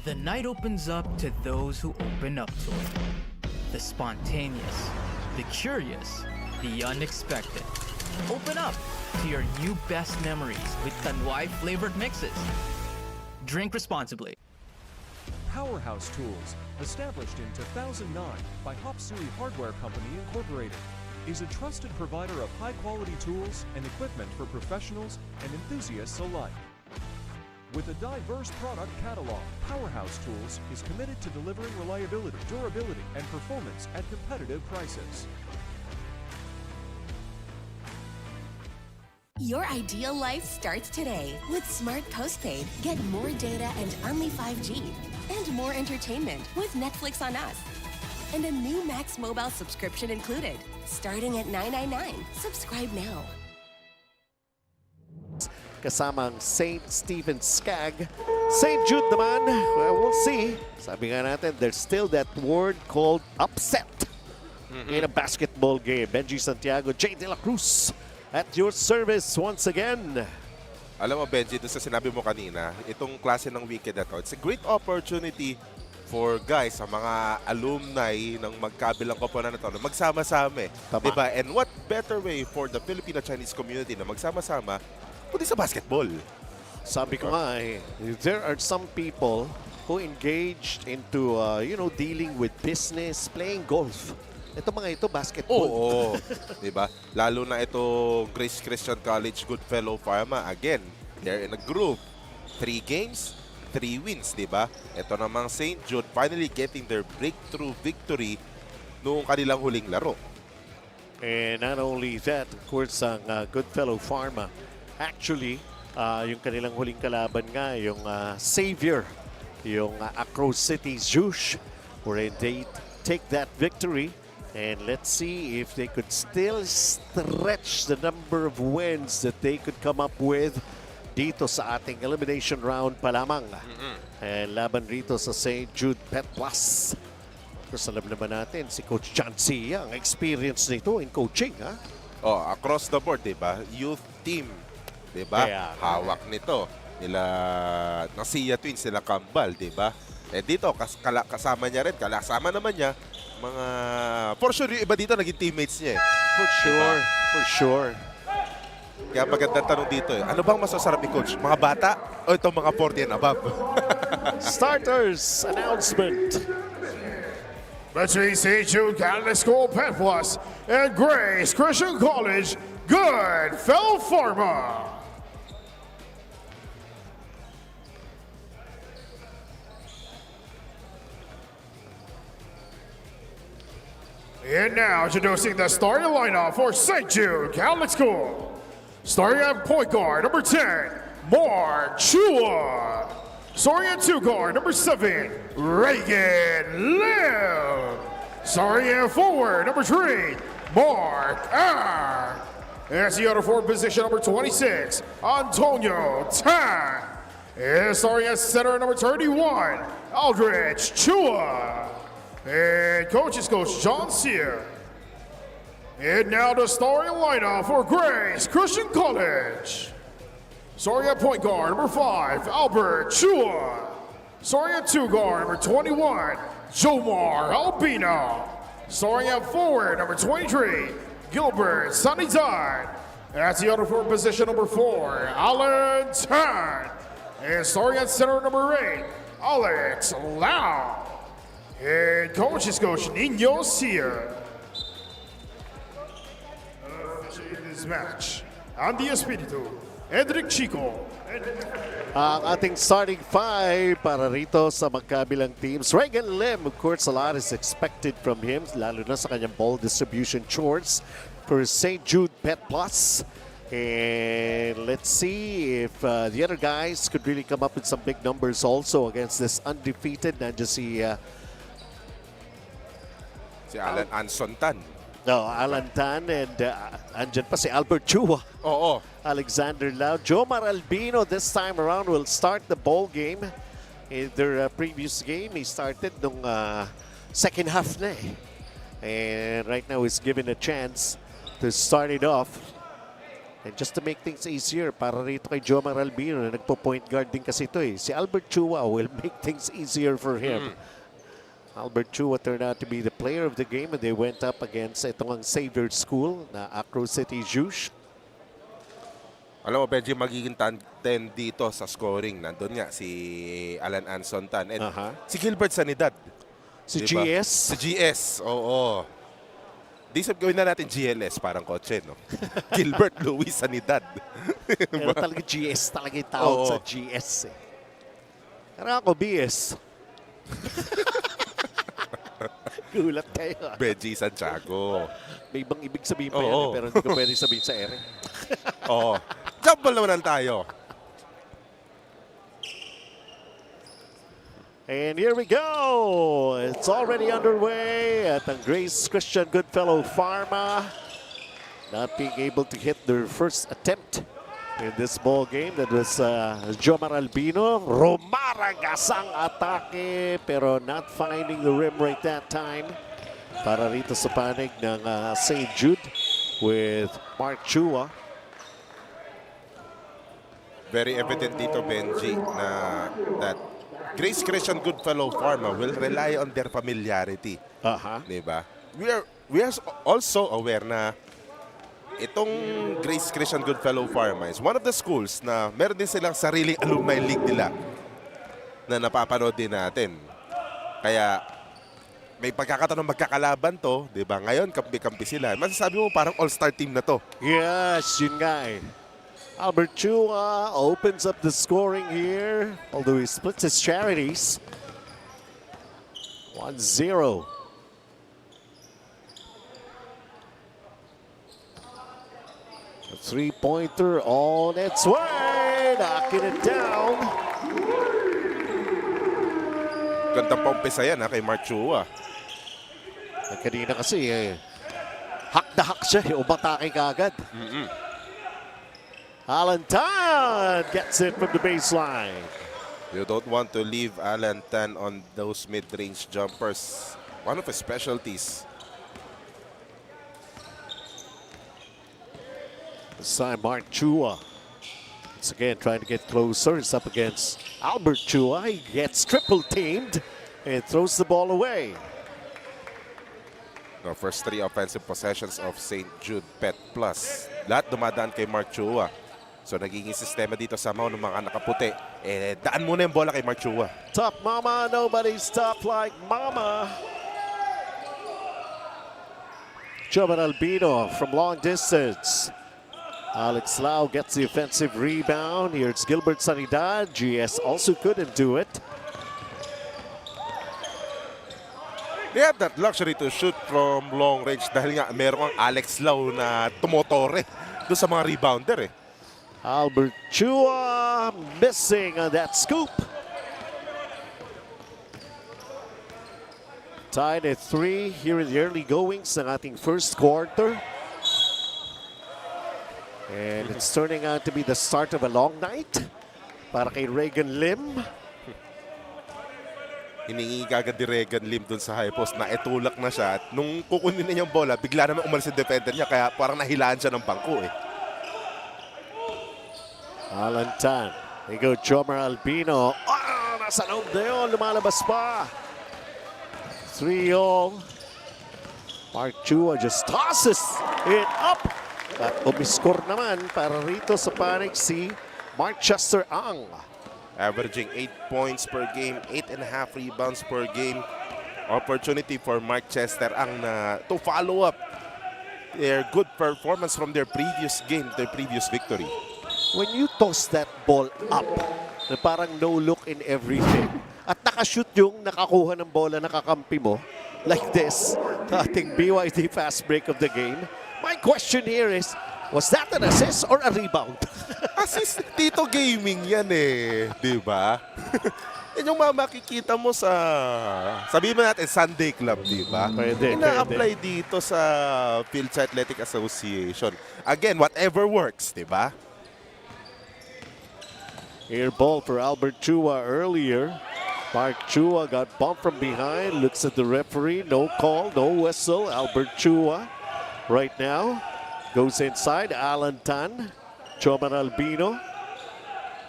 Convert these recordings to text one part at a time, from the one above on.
The night opens up to those who open up to it. The spontaneous, the curious, the unexpected. Open up to your new best memories with Tanduay flavored mixes. Drink responsibly. Powerhouse Tools, established in 2009 by Hopsui Hardware Company Incorporated, is a trusted provider of high-quality tools and equipment for professionals and enthusiasts alike. With a diverse product catalog, Powerhouse Tools is committed to delivering reliability, durability, and performance at competitive prices. Your ideal life starts today with Smart Postpaid. Get more data and only 5G. And more entertainment with Netflix on Us. And a new Max Mobile subscription included. Starting at $9.99. Subscribe now. Kasamang St. Stephen's Skag. St. Jude naman, well, we'll see. Sabi nga natin, there's still that word called upset in a basketball game. Benji Santiago, Jay De La Cruz at your service once again. Alam mo, Benji, doon sa sinabi mo kanina, itong klase ng weekend na to, it's a great opportunity for guys, sa mga alumni ng magkabilang koponan na to, na magsama-sama. Diba? And what better way for the Filipino-Chinese community na magsama-sama kundi sa basketball? Sabi ko nga, there are some people who engaged into, dealing with business, playing golf. Ito mga ito, basketball. Oo. Diba? Lalo na ito, Grace Christian College, Goodfellow Pharma. Again, they're in a group. 3 games, 3 wins, diba? Ito namang St. Jude finally getting their breakthrough victory noong kanilang huling laro. And not only that, of course, ang Goodfellow Pharma, actually, yung kanilang huling kalaban nga, yung savior, yung Acro City Zhush, where they take that victory. And let's see if they could still stretch the number of wins that they could come up with dito sa ating elimination round pa lamang. And laban rito sa St. Jude Pet Plus. Kasi alam naman natin, si Coach John Sia, ang experience nito in coaching. Across the board, diba? Youth team, diba? Yeah. Hawak nito. Nila Sia Twins, nila Kambal, diba? Eh dito, kasama niya rin, kasama naman niya, mga, for sure, yung iba dito naging teammates niya eh. For sure, for sure. Kaya magandang tanong dito eh, ano bang masasarap ni Coach? Mga bata o itong mga 40 and above? Starters announcement. Between St. Jude Catholic School Pet Plus and Grace Christian College, Goodfellow Pharma. And now introducing the starting lineup for St. Jude Catholic School. Starting at point guard, number 10, Mark Chua. Starting at 2 guard, number 7, Reagan Lim. Starting at forward, number 3, Mark R. As the other forward position, number 26, Antonio Tan. And starting at center, number 31, Aldrich Chua. And Coach John Sear. And now the starting lineup for Grace Christian College. Starting at point guard, number 5, Albert Chua. Starting at 2 guard, number 21, Jomar Albino. Starting at forward, number 23, Gilbert Sanizan. At the other forward position, number 4, Alan Tan. And starting at center, number 8, Alex Lau. And Coach Nino Sear. In this match, Andy Espiritu, Edric Chico. Ang ating starting 5 para rito sa magkabilang teams. Reagan Lim, of course, a lot is expected from him, lalo na sa kanyang ball distribution chores for St. Jude Pet Plus. And let's see if the other guys could really come up with some big numbers also against this undefeated. Nandiyan Si Alan Anson Tan. No, Alan Tan and andyan pa si Albert Chua. Oo. Alexander Lau. Jomar Albino this time around will start the ball game. In their previous game, he started nung second half na eh. And right now he's given a chance to start it off. And just to make things easier, para rito kay Jomar Albino na nagpo-point guard din kasi ito eh. Si Albert Chua will make things easier for him. Albert Chua turned out to be the player of the game and they went up against itong ang Xavier School na Acro City Juice. Alam mo, Benji, magiging 10 dito sa scoring. Nandun nga si Alan Anson Tan. And si Gilbert Sanidad. Si Diba? GS. Si GS, oo. Gawin na natin GLS, parang kotse, no? Gilbert Luis Sanidad. Pero talaga GS, talaga yung tawag sa GS eh. Pero ako, BS. Gulat kayo. Benji Santiago. May ibang ibig sabihin pa yan eh, pero hindi ko pwede sabihin sa ere. Oo. Jump ball naman tayo. And here we go. It's already underway at the Grace Christian Goodfellow Pharma. Not being able to hit their first attempt in this ball game. That was Jomar Albino. Romaragas ang atake pero not finding the rim right that time. Para rito sa panig ng St. Jude with Mark Chua. Very evident dito, Benji, na that Grace Christian Goodfellow Pharma will rely on their familiarity. Diba? We are also aware na itong Grace Christian Goodfellow Pharma is one of the schools na meron din silang sariling alumni league nila na napapanood din natin. Kaya may pagkakataon magkakalaban to, di ba? Ngayon, kampi-kampi sila. Masasabi mo parang all-star team na to. Yes, yun nga eh. Albert Chua opens up the scoring here, although he splits his charities. 1-0. A three-pointer on its way, knocking it down. Gandang paumpisa yan kay Mark Chua. Kanina kasi hak na hak siya, umatake kagad. Alan Tan gets it from the baseline. You don't want to leave Alan Tan on those mid-range jumpers. One of his specialties. This time Mark Chua. Once again trying to get closer. It's up against Albert Chua. He gets triple teamed and throws the ball away. The first 3 offensive possessions of St. Jude Pet Plus. Lahat dumadaan kay Mark Chua. So nagiging sistema dito sa mga nakaputi. Daan muna yung bola kay Mark Chua. Top mama, nobody's top like mama. Jomar Albino from long distance. Alex Lau gets the offensive rebound. Here's Gilbert Sanidad. GS also couldn't do it. They have that luxury to shoot from long range dahil nga meron ang Alex Lau na tumotore doon sa mga rebounder eh. Albert Chua missing on that scoop. Tied at 3 here in the early goings ng ating first quarter. And it's turning out to be the start of a long night para kay Regan Lim. Hiningi kagad ni Regan Lim dun sa high post na itulak na siya. At nung kukunin niya yung bola, bigla naman umalis yung defender niya kaya parang nahilaan siya ng bangko eh. Alan Tan. They go Jomar Albino. Nasa loob na yun. Lumalabas pa. 3-all. Mark Chua just tosses it up. At umiscore naman para rito sa panig si Marchester Ang. Averaging 8 points per game, 8.5 rebounds per game. Opportunity for Marchester Ang na to follow up their good performance from their previous game, their previous victory. When you toss that ball up, na parang no look in everything, at nakashoot yung nakakuha ng bola, nakakampi mo, like this, ating BYD fast break of the game, my question here is, was that an assist or a rebound? Assist, Tito Gaming yan eh, di ba? Yan yung makikita mo sa, sabihin mo natin, Sunday Club, di ba? Pwede, ina-apply dito sa Fil-Chi Athletic Association. Again, whatever works, di ba? Air ball for Albert Chua earlier. Mark Chua got bumped from behind, looks at the referee, no call, no whistle. Albert Chua right now goes inside. Alan Tan Choman Albino.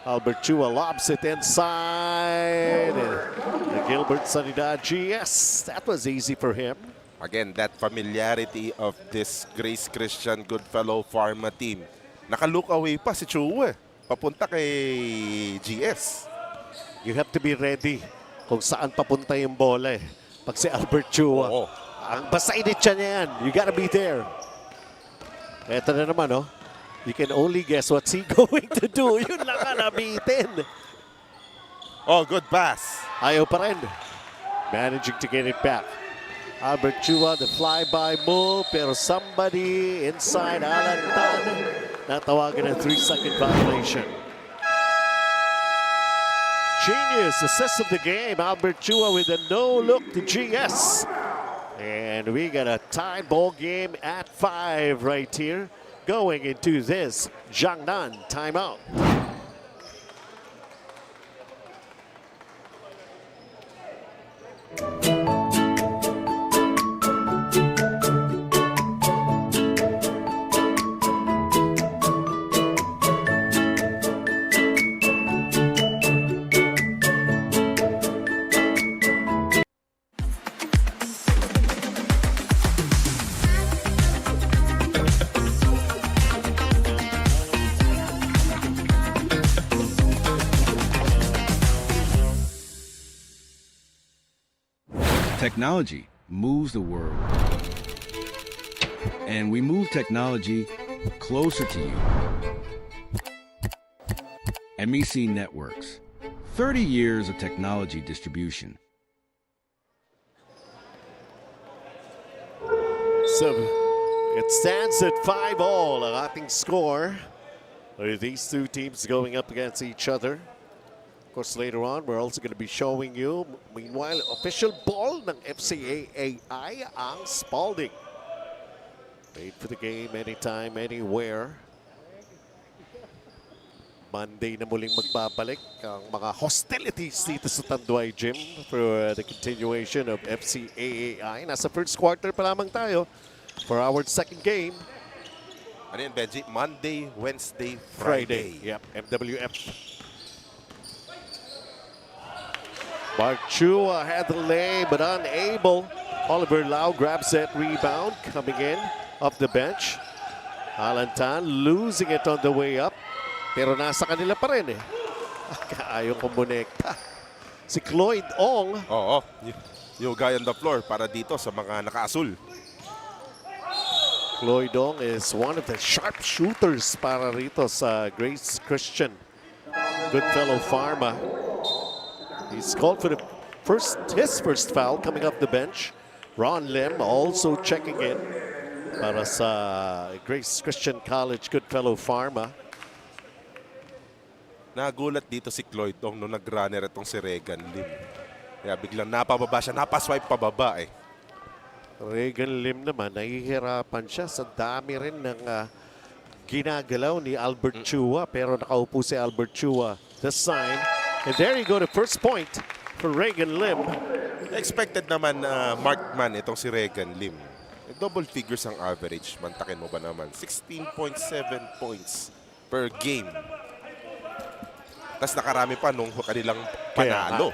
Albert Chua lobs it inside. And Gilbert Sanidad GS. That was easy for him. Again, that familiarity of this Grace Christian Goodfellow Pharma team. Naka-look away pa si Chua. Papunta kay GS. You have to be ready kung saan papunta yung bola eh. Pag si Albert Chua. Oo. Ang basainit siya niya yan. You gotta be there. Eto na naman, oh. You can only guess what's he going to do. Yun lang ka nabitin. Oh, good pass. Ayaw pa rin. Managing to get it back. Albert Chua, the flyby move. Pero somebody inside Alan Tan. Natawagan ng 3-second violation. Genius assist of the game. Albert Chua with a no-look to GS. And we got a tied ball game at 5 right here. Going into this Jiangnan timeout. Technology moves the world. And we move technology closer to you. MEC Networks, 30 years of technology distribution. So it stands at 5-all, ang ating score. With these two teams going up against each other. Of course, later on, we're also going to be showing you, meanwhile, official ball ng FCAAI, ang Spalding. Made for the game anytime, anywhere. Monday na muling magbabalik ang mga hostilities dito sa Tanduay Gym for the continuation of FCAAI. Nasa first quarter pa lamang tayo for our second game. Ano yun, Benji? Monday, Wednesday, Friday. Friday. Yep, MWF. Mark Chua had the lay but unable. Oliver Lau grabs that rebound coming in off the bench. Alan Tan losing it on the way up. Pero nasa kanila pa rin eh. Ayaw kumonekta. Si Cloyd Ong. Oo. Yung guy on the floor para dito sa mga naka-asul. Cloyd Ong is one of the sharp shooters para rito sa Grace Christian Goodfellow Pharma. He's called for his first foul coming off the bench. Ron Lim also checking in para sa Grace Christian College Goodfellow Pharma. Nagulat dito si Cloyd Ong nung nag-runner itong si Regan Lim. Kaya biglang napababa siya, napaswipe pababa eh. Regan Lim naman, nahihirapan siya sa dami rin ng ginagalaw ni Albert Chua. Pero nakaupo si Albert Chua. The sign. And there you go, the first point for Regan Lim. Expected naman marked man itong si Regan Lim. Double figures ang average. Mantakin mo ba naman? 16.7 points per game. Tapos nakarami pa nung kanilang panalo.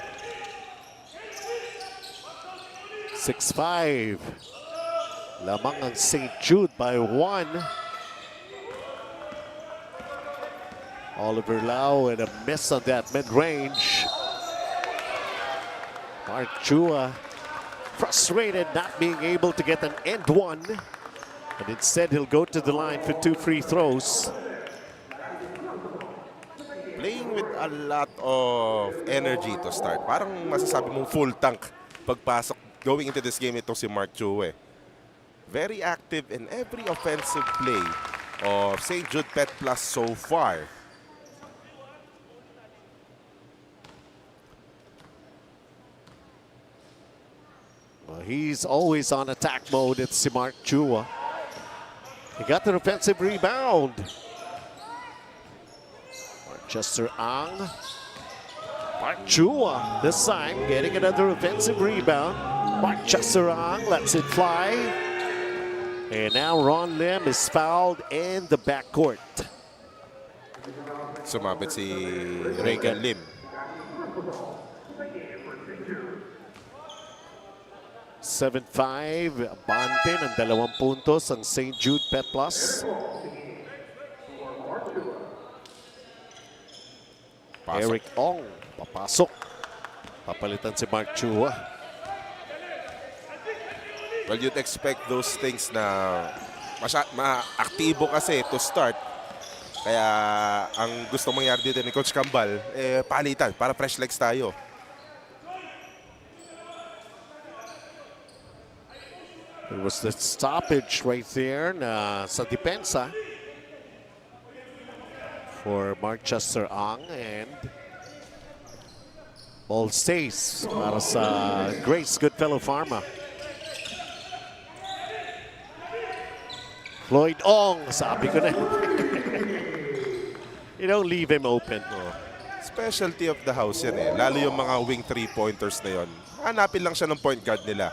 6-5. Lamang ang St. Jude by 1. Oliver Lau and a miss on that mid-range. Mark Chua frustrated not being able to get an end one. And instead he'll go to the line for 2 free throws. Playing with a lot of energy to start. Parang masasabi mong full tank pagpasok going into this game itong si Mark Chua. Very active in every offensive play of St. Jude Pet Plus so far. Well, he's always on attack mode. It's si Mark Chua. He got the offensive rebound. Chester Ang. Mark Chua this time getting another offensive rebound. Mark Chester Ang lets it fly. And now Ron Lim is fouled in the backcourt. Sumabit si Regan Lim. (7-5), abante ng 2 puntos ang St. Jude Pep Plus. Pasok. Eric Ong, papasok. Papalitan si Mark Chua. Well, you'd expect those things na aktibo kasi to start. Kaya ang gusto mangyari dito ni Coach Kambal, palitan para fresh legs tayo. There was the stoppage right there na sa depensa for Marchester Ang, and ball stays para sa Grace Goodfellow Pharma. Floyd Ong, sabi ko na. You don't leave him open. No. Specialty of the house yan eh. Lalo yung mga wing 3-pointers na yon. Hanapin lang siya ng point guard nila.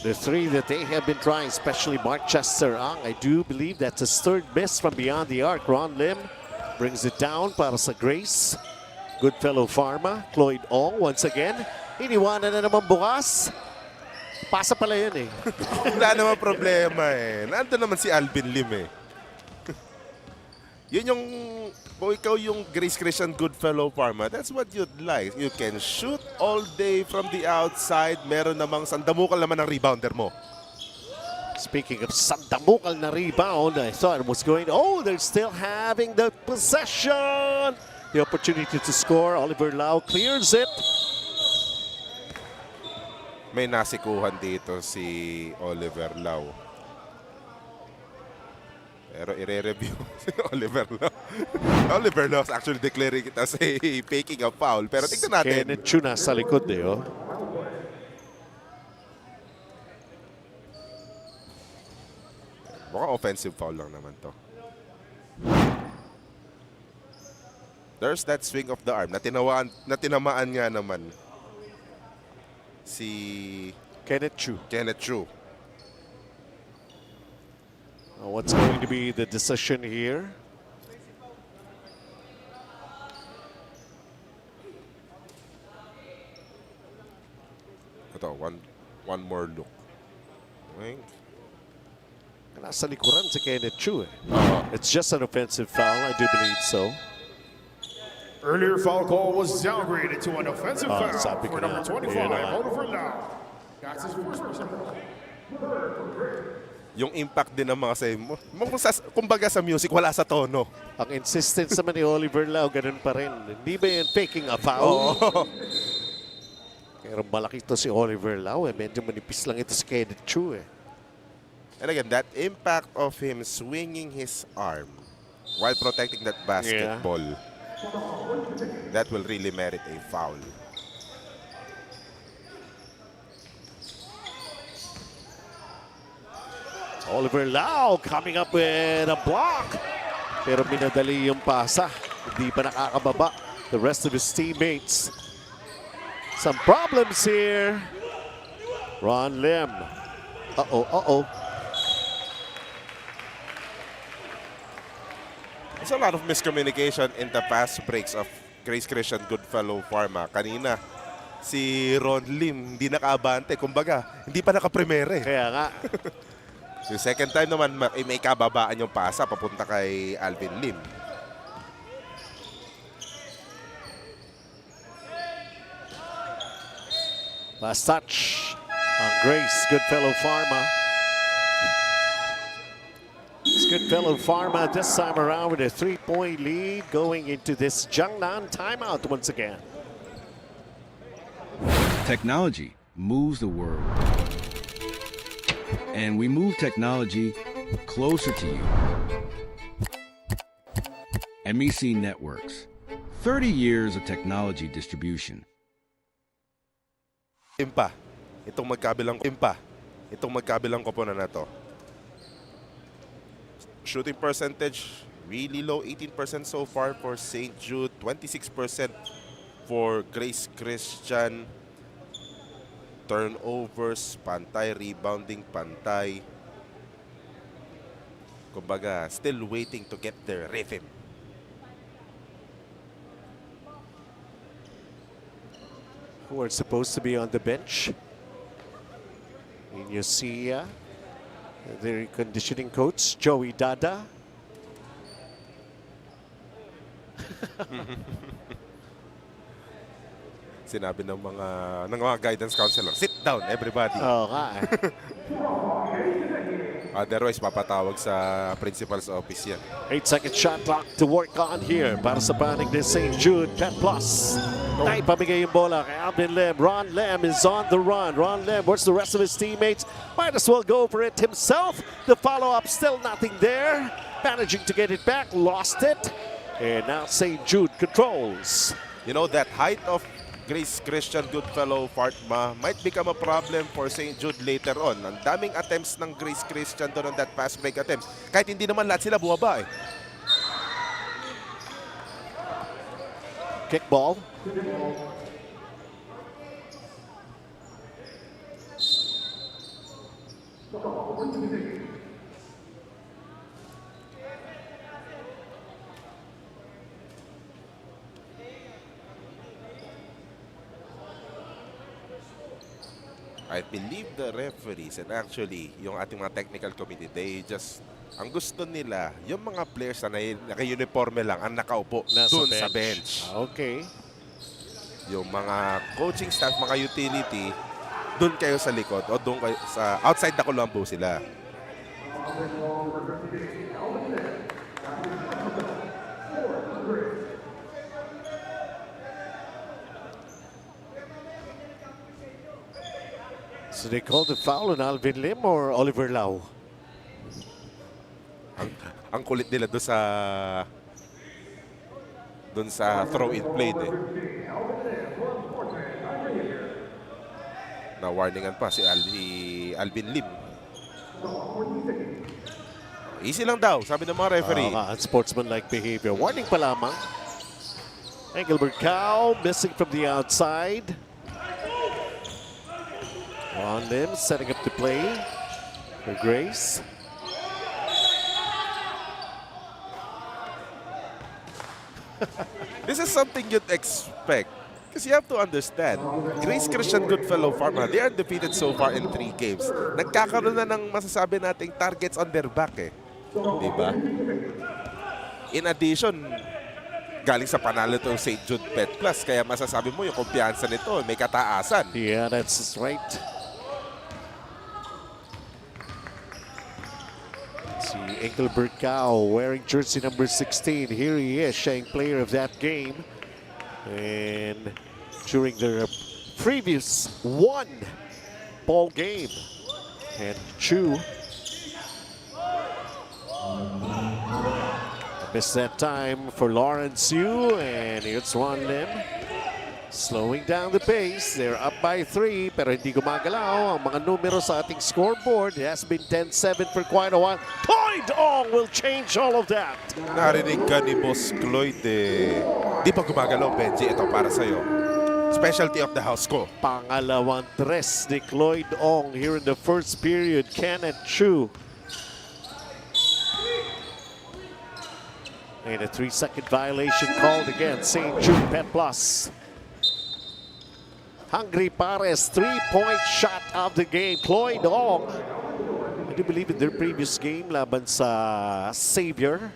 The three that they have been trying, especially Marchester Ang, I do believe that's his third miss from beyond the arc. Ron Lim brings it down para sa Grace Goodfellow Pharma. Floyd Ong once again. Iniwanan na naman bukas. Pasa pala yun eh. Wala naman problema eh. Nandun naman si Alvin Lim eh. Yun yung, kung ikaw yung Grace Christian Goodfellow Pharma, that's what you'd like. You can shoot all day from the outside. Meron namang sandamukal naman ang rebounder mo. Speaking of sandamukal na rebound, I thought it was going, oh, they're still having the possession. The opportunity to score. Oliver Lau clears it. May nasikuhan dito si Oliver Lau. Pero i-review si Oliver Lau. Oliver Lau is actually declaring it as a faking a foul. Pero tignan natin. Kenneth Chu nasa likod eh, oh. Mukhang offensive foul lang naman to. There's that swing of the arm. Natinamaan nga naman si Kenneth Chu. Kenneth Chu. What's going to be the decision here? Ito, one more look. Okay. Nasa likuran si Kenneth Chu eh. It's just an offensive foul, I do believe so. Earlier foul call was downgraded to an offensive foul sabi ko for number na. 25, Yun na. Oliver Lau. That's his first personal. Yung impact din ng mga say mo. Kumbaga sa music, wala sa tono. Ang insistence naman ni Oliver Lau, ganun pa rin. Hindi ba yan faking a foul? Pero malaki ito si Oliver Lau eh. Medyo manipis lang ito si Kenneth Chu eh. And again, that impact of him swinging his arm while protecting that basketball, that will really merit a foul. Oliver Lau coming up with a block. Pero minadali yung pasa. Hindi pa nakakababa the rest of his teammates. Some problems here. Ron Lim. Uh-oh. There's a lot of miscommunication in the fast breaks of Grace Christian Goodfellow Pharma. Kanina, si Ron Lim hindi nakaabante. Kumbaga, hindi pa nakapremere. Kaya nga. Yung second time naman, may kababaan yung pasa papunta kay Alvin Lim. Last touch on Grace Goodfellow Pharma. It's Goodfellow Pharma this time around with a 3-point lead going into this Jiangnan timeout once again. Technology moves the world. And we move technology closer to you. MEC Networks. 30 years of technology distribution. Itong magkabilang koponan na to. Shooting percentage really low, 18% so far for St. Jude, 26% for Grace Christian. Turnovers, pantay, rebounding, pantay. Kumbaga, still waiting to get their rhythm. Who are supposed to be on the bench? Inyusia, their conditioning coach, Joey Dada. Sinabi ng mga guidance counselor, sit down everybody. Oo nga eh. Otherwise, papatawag sa principal's office yan. 8-second shot clock to work on here para sa panig ni St. Jude Pet Plus. Naipamigay yung bola kay Alvin Lim. Ron Lim is on the run. Ron Lim, where's the rest of his teammates? Might as well go for it himself. The follow-up, still nothing there. Managing to get it back, lost it. And now St. Jude controls. You know, that height of Grace Christian Goodfellow Pharma might become a problem for St. Jude later on. Ang daming attempts ng Grace Christian doon on that fast break attempts. Kahit hindi naman lahat sila bumaba eh. Kickball. I believe the referees and actually yung ating mga technical committee, they just, ang gusto nila, yung mga players na naka-uniforme lang ang nakaupo doon sa bench. Okay. Yung mga coaching staff, mga utility, doon kayo sa likod o doon kayo sa outside the Colombo sila. So they called the foul on Alvin Lim or Oliver Lau? Ang kulit nila doon sa throw-in play eh. Na-warningan pa si Alvin Lim. Easy lang daw, sabi ng mga referee. Unsportsmanlike behavior. Warning pa lamang. Engelbert Cow missing from the outside. Ron Lim setting up the play for Grace. This is something you'd expect. Because you have to understand, Grace Christian Goodfellow Pharma, they are defeated so far in 3 games. Nagkakaroon na ng masasabi nating targets on their back eh. Diba? In addition, galing sa panalo to St. Jude Pet Plus, kaya masasabi mo yung kumpiyansa nito, may kataasan. Yeah, that's right. See Engelbert Cow wearing jersey number 16. Here he is, showing player of that game. And during their previous ball game. And Chu missed that time for Lawrence Yu, and it's Ron Lim. Slowing down the pace. They're up by 3, pero hindi gumagalaw ang mga numero sa ating scoreboard. It has been 10-7 for quite a while. Cloyd Ong will change all of that. Narinig ka ni Boss Cloyd eh. Di pa gumagalaw, Benji. Ito para sa'yo. Specialty of the house ko. Pangalawang tres ni Cloyd Ong here in the first period. Kenneth Chu. And a 3-second violation called against St. Jude Pet Plus. Hungry Pares, 3-point shot of the game. Cloyd Ong. I do believe in their previous game laban sa Xavier,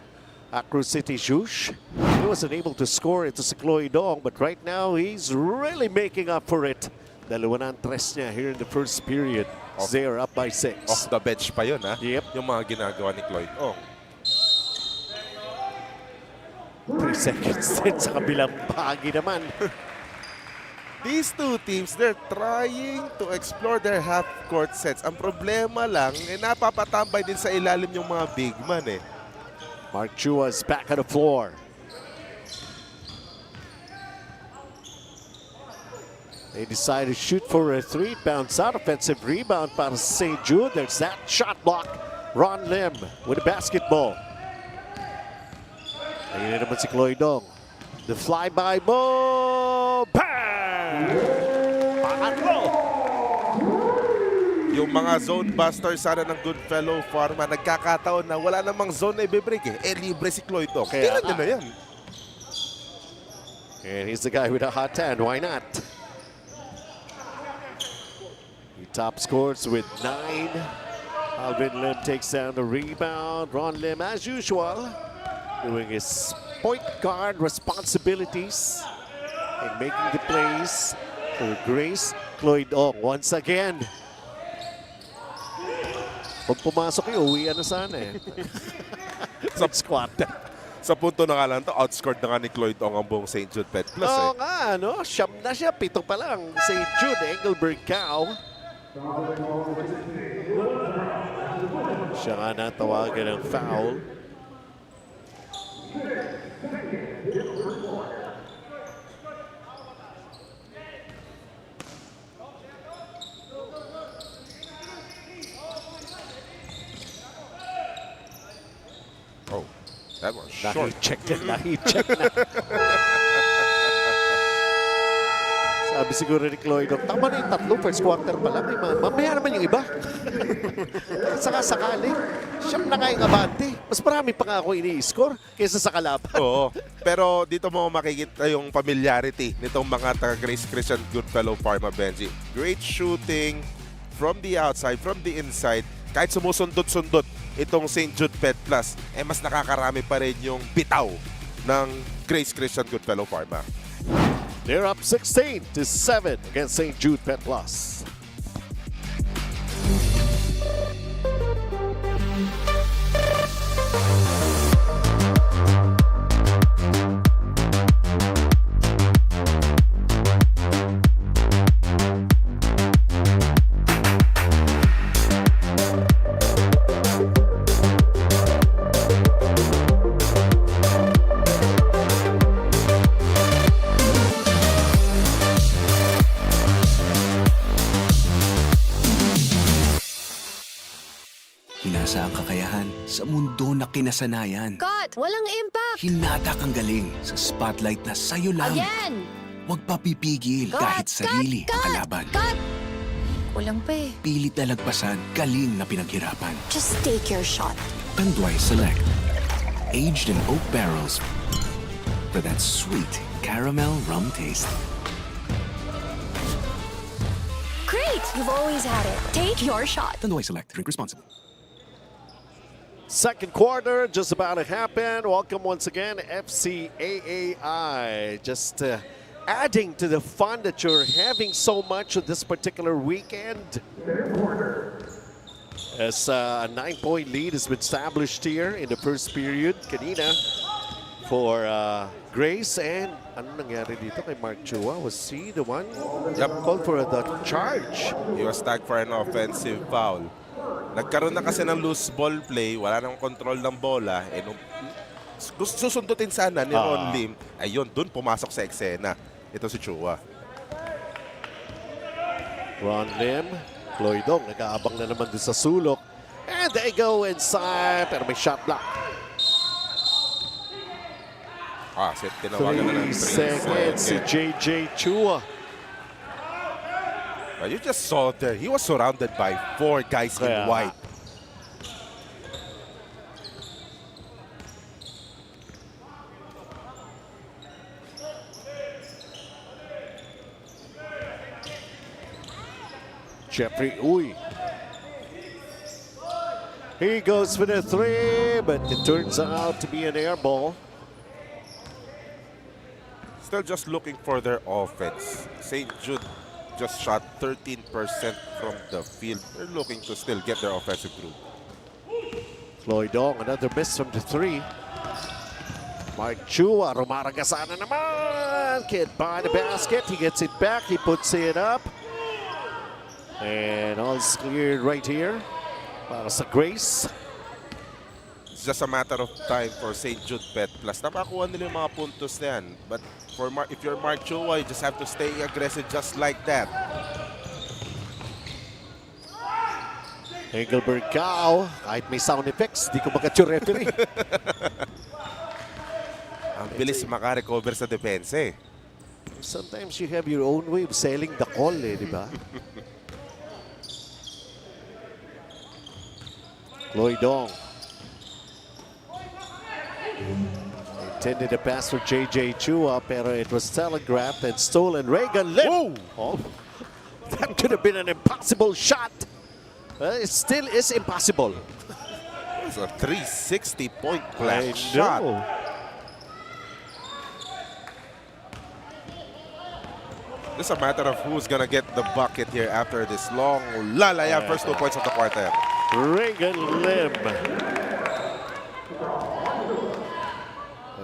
Acro City Jush. He wasn't able to score it to si Cloyd Ong, but right now he's really making up for it. Dalawa na ang tres niya here in the first period. They are up by 6. Off the bench pa yun, ha? Yep. Yung mga ginagawa ni Cloyd Ong. 3 seconds din sa kabilang bahagi naman. These two teams, they're trying to explore their half-court sets. Ang problema lang, napapatambay din sa ilalim yung mga big man eh. Mark Chua is back on the floor. They decide to shoot for a 3. Bounce out. Offensive rebound para sa St. Jude. There's that shot block. Ron Lim with a basketball. Ayun na naman si Cloyd Ong. The flyby ball. Bang! Pangatlo! yung mga zone busters sana ng Goodfellow Pharma, nagkakataon na wala namang zone na i-break libre si Cloyd Dong. Kaya Tira nyo na yan. And he's the guy with a hot hand. Why not? He top scores with 9. Alvin Lim takes down the rebound. Ron Lim, as usual, doing his point guard responsibilities and making the plays for Grace. Cloyd Ong once again. Pag pumasok yung uwian na sana eh. Sa squat. Sa punto na nga lang to, outscored na nga ni Cloyd Ong ang buong St. Jude Pet Plus. Oo nga, no? Siyam na siya, 7 pa lang. St. Jude, Engelberg Cow. Siya nga natawagan ng foul. Oh, that was short. Nahi-check na. Sabi siguro ni Cloyd, tama na yung 3, first quarter pa lang. Mamaya naman yung iba. Saka sakali, siyam na nga yung abante. Mas marami pa nga ako ini-score kaysa sa kalaban. Oo. Pero dito mo makikita yung familiarity nitong mga taga-Grace Christian Goodfellow Pharma, Benji. Great shooting from the outside, from the inside. Kahit sumusundot-sundot itong St. Jude Pet Plus, mas nakakarami pa rin yung bitaw ng Grace Christian Goodfellow Pharma. They're up 16-7 against St. Jude Pet Plus. Hinasa ang kakayahan sa mundo na kinasanayan. Cut! Walang impact! Hinatak ang galing sa spotlight na sayo lang. Again! Huwag papipigil Cut! kahit sarili ang Cut! kalaban. Cut! Kulang pa eh. Pilit na lagpasan, galing na pinaghirapan. Just take your shot. Tanduay Select. Aged in oak barrels for that sweet caramel rum taste. Great! You've always had it. Take your shot. Tanduay Select. Drink responsibly. Second quarter just about to happen. Welcome once again, FCAAI. Just adding to the fun that you're having so much this particular weekend. As a 9-point lead has been established here in the first period. Kanina for Grace. And ano nangyari dito kay Mark Chua? Was he the one called for the charge? He was tagged for an offensive foul. Nagkaroon na kasi ng loose ball play, wala nang control ng bola. Nung susundutin sana ni Ron Lim, ayun, dun pumasok sa eksena. Ito si Chua. Ron Lim, Cloyd Ong, nag-aabang na naman doon sa sulok. And they go inside, pero may shot block. Tinawagan na ng 3 seconds si JJ Chua. You just saw that he was surrounded by 4 guys in white. Jeffrey Uy. He goes for the 3, but it turns out to be an air ball. Still just looking for their offense. St. Jude just shot 13% from the field. They're looking to still get their offensive group. Cloyd Ong, another miss from the 3. Mark Chua, rumaragasana naman. Can't buy the basket. He gets it back. He puts it up. And all's cleared right here. Para sa Grace. It's just a matter of time for St. Jude Pet Plus. Napakuha nila yung mga puntos na yan. But if you're Mark Chua, you just have to stay aggressive just like that. Engelberg Cow, kahit may sound effects, di ko magat yung referee. Ang bilis makarecover sa depensa eh. Sometimes you have your own way of selling the call eh, di ba? Chloe Dong. Intended a pass for JJ Chua, pero it was telegraphed and stolen. Reagan Lim. Oh, that could have been an impossible shot. It still is impossible. It's a 360 point I blank shot. know. It's a matter of who's gonna get the bucket here after this long lalayang first 2 points of the quarter. Reagan Lim.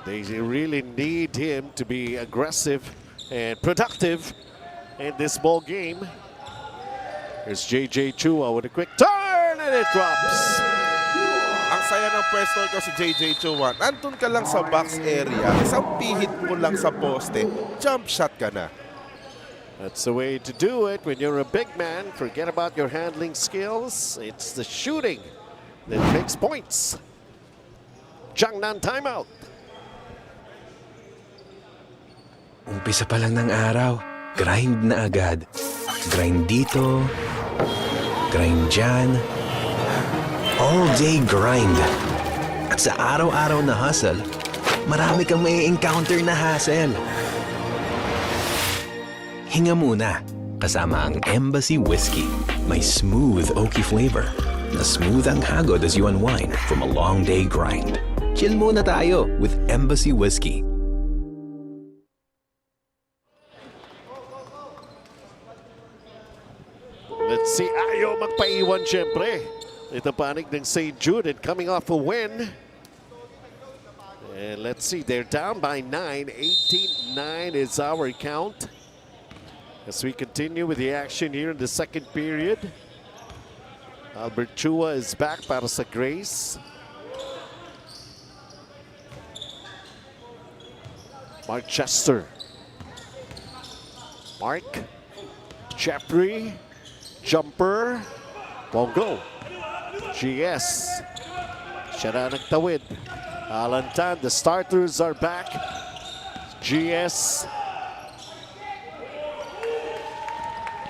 They really need him to be aggressive and productive in this ball game. Here's JJ Chua with a quick turn and it drops. Ang saya ng pwesto ko si JJ Chua. Nandun ka lang sa box area, isang pihit mo lang sa poste, jump shot ka na. That's the way to do it when you're a big man. Forget about your handling skills. It's the shooting that makes points. Jiangnan timeout. Umpisa pa lang ng araw, grind na agad. Grind dito, grind dyan. All day grind. At sa araw-araw na hustle, marami kang may encounter na hassle. Hinga muna, kasama ang Embassy Whiskey. May smooth oaky flavor na smooth ang hagod as you unwind from a long day grind. Chill muna tayo with Embassy Whiskey. Let's see, ayaw magpaiwan syempre. Ito panig ng St. Jude and coming off a win. And let's see, they're down by 9. 18-9 is our count. As we continue with the action here in the second period. Albert Chua is back para sa Grace. Mark Chester. Mark. Jeffrey. Jumper. Won't go. GS. Siya na nagtawid. Alan Tan, the starters are back. GS.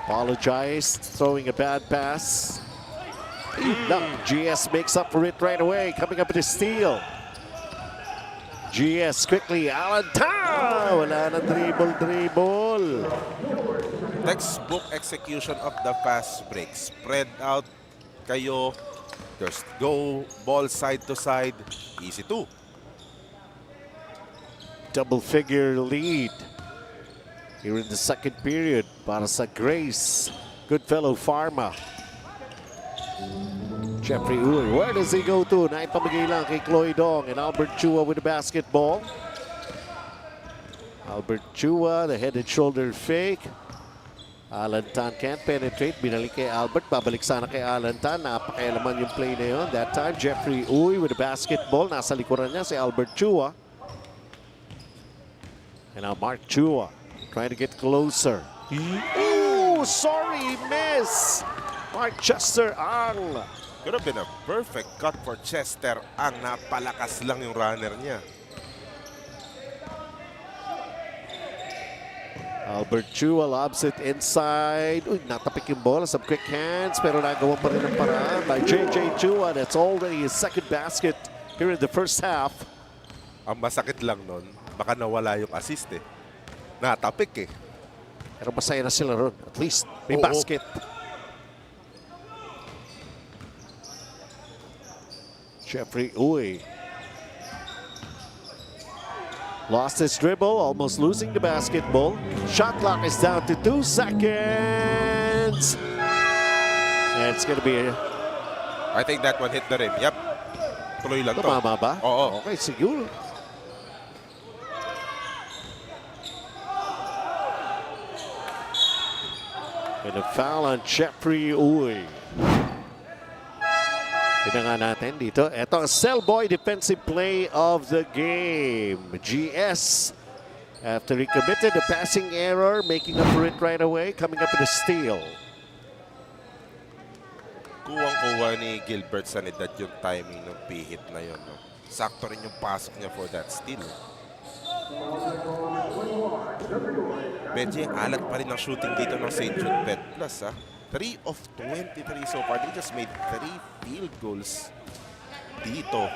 Apologized, throwing a bad pass. No, GS makes up for it right away. Coming up with a steal. GS quickly. Alan Tan. Wala na dribble. Textbook execution of the fast break. Spread out kayo. Just go ball side to side. Easy to. Double figure lead here in the second period para sa Grace. Goodfellow Pharma. Jeffrey Uy, where does he go to? Naipamigay lang kay Chloe Dong and Albert Chua with the basketball. Albert Chua, the head and shoulder fake. Alan Tan can't penetrate. Binalik kay Albert. Babalik sana kay Alan Tan. Napakailaman yung play na yun. That time, Jeffrey Uy with the basketball. Nasa likuran niya si Albert Chua. And now Mark Chua trying to get closer. Ooh, sorry, miss. Mark Chester Ang. Could have been a perfect cut for Chester Ang. Napalakas lang yung runner niya. Albert Chua lobs it inside. Uy, natapik yung bola. Some quick hands, pero nagawa pa rin ang paraan by JJ Chua. That's already his second basket here in the first half. Ang masakit lang nun, baka nawala yung assist eh. Natapik eh. Pero masaya na sila ron. At least may Oo. basket. Jeffrey Uy. Lost his dribble, almost losing the basketball. Shot clock is down to 2 seconds. And it's gonna be a... I think that one hit the rim. Yep. Tuloy lang to. Tumama ba? Oo. Okay, siguro. And a foul on Jeffrey Uy. Tignan nga natin dito. Ito ang Cellboy defensive play of the game. GS, after he committed a passing error, making up for it right away, coming up with a steal. Kuwang-kuwa ni Gilbert Sanidad yung timing ng pihit na yun. No? Sakto rin yung pasok niya for that steal. Medyo alat pa rin ang shooting dito ng St. Jude Pet Plus. 3 of 23 so far. They just made 3 field goals. dito.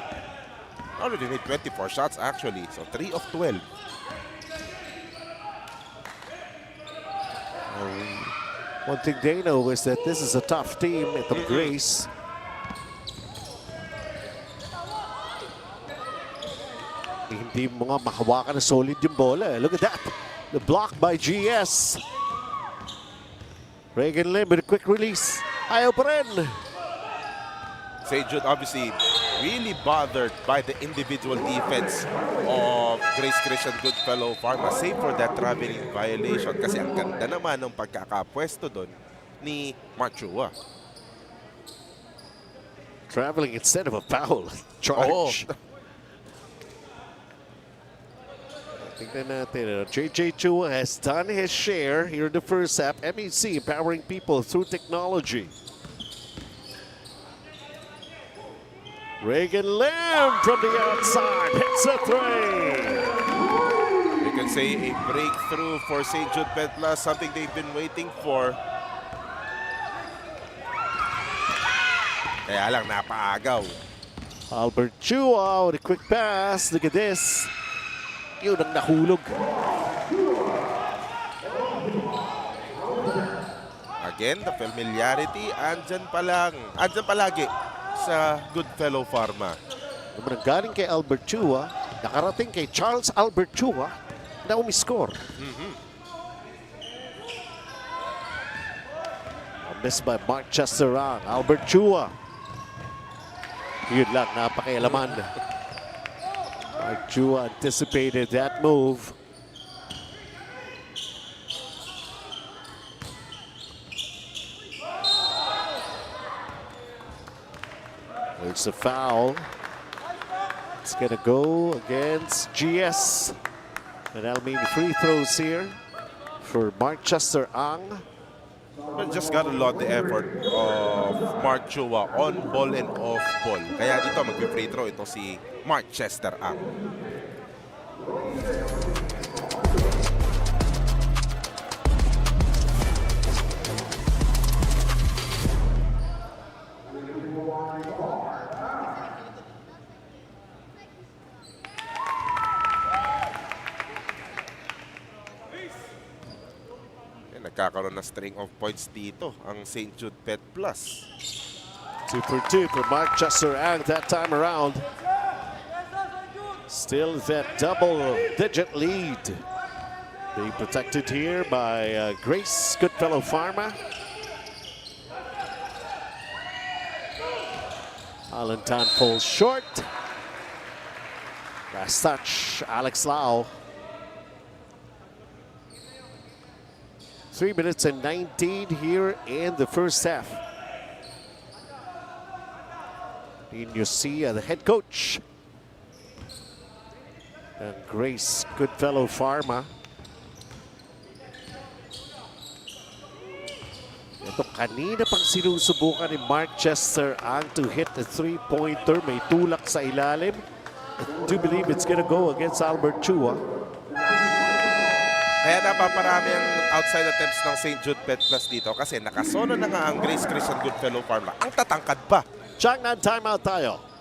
Already made 24 shots actually. So 3 of 12. One thing they know is that this is a tough team. Itong Grace. Hindi mo nga makawakan na solid yung bola. Look at that. The block by GS. Reagan Lim with a quick release. Ayaw pa rin. St. Jude obviously really bothered by the individual defense of Grace Christian Goodfellow Pharma, save for that traveling violation. Kasi ang ganda naman ng pagkakapwesto doon ni Mark Chua. Traveling instead of a foul. Charge. Oh. Tingnan natin. JJ Chua has done his share here in the first half. MEC empowering people through technology. Reagan Lim from the outside hits a three. You can say a breakthrough for St. Jude Pet Plus, something they've been waiting for. Kaya lang, napaagaw. Albert Chua with a quick pass. Look at this. Yun ang nahulog. Again, the familiarity, andyan palagi sa Goodfellow Pharma. Naman ang galing kay Albert Chua, nakarating kay Charles Albert Chua na umiscore. Missed by Mark Chesterang. Albert Chua. Yun lang, napakialaman. Mark Chua anticipated that move. It's a foul. It's gonna go against GS. And that'll mean free throws here for Mark Chesterang. But just gotta laud the effort of Mark Chua on ball and off ball. Kaya dito mag-free throw ito si Mark Chesterang. Nagkakaroon na string of points dito ang St. Jude Pet Plus. 2 for 2 for Mark Chesterang that time around. Still that double-digit lead. Being protected here by Grace Goodfellow Pharma. Alantan falls short. Last touch, Alex Lau. 3 minutes and 19 here in the first half. And you see the head coach and Grace Goodfellow Pharma. Ito kanina pang sinusubukan ni Mark Chesterang to hit the three-pointer. May tulak sa ilalim. I do believe it's gonna go against Albert Chua. Kaya napaparami ang outside attempts ng St. Jude Pet Plus dito kasi nakasono na nga ang Grace Christian Goodfellow Pharma. Ang tatangkad pa. Changnan, timeout tayo.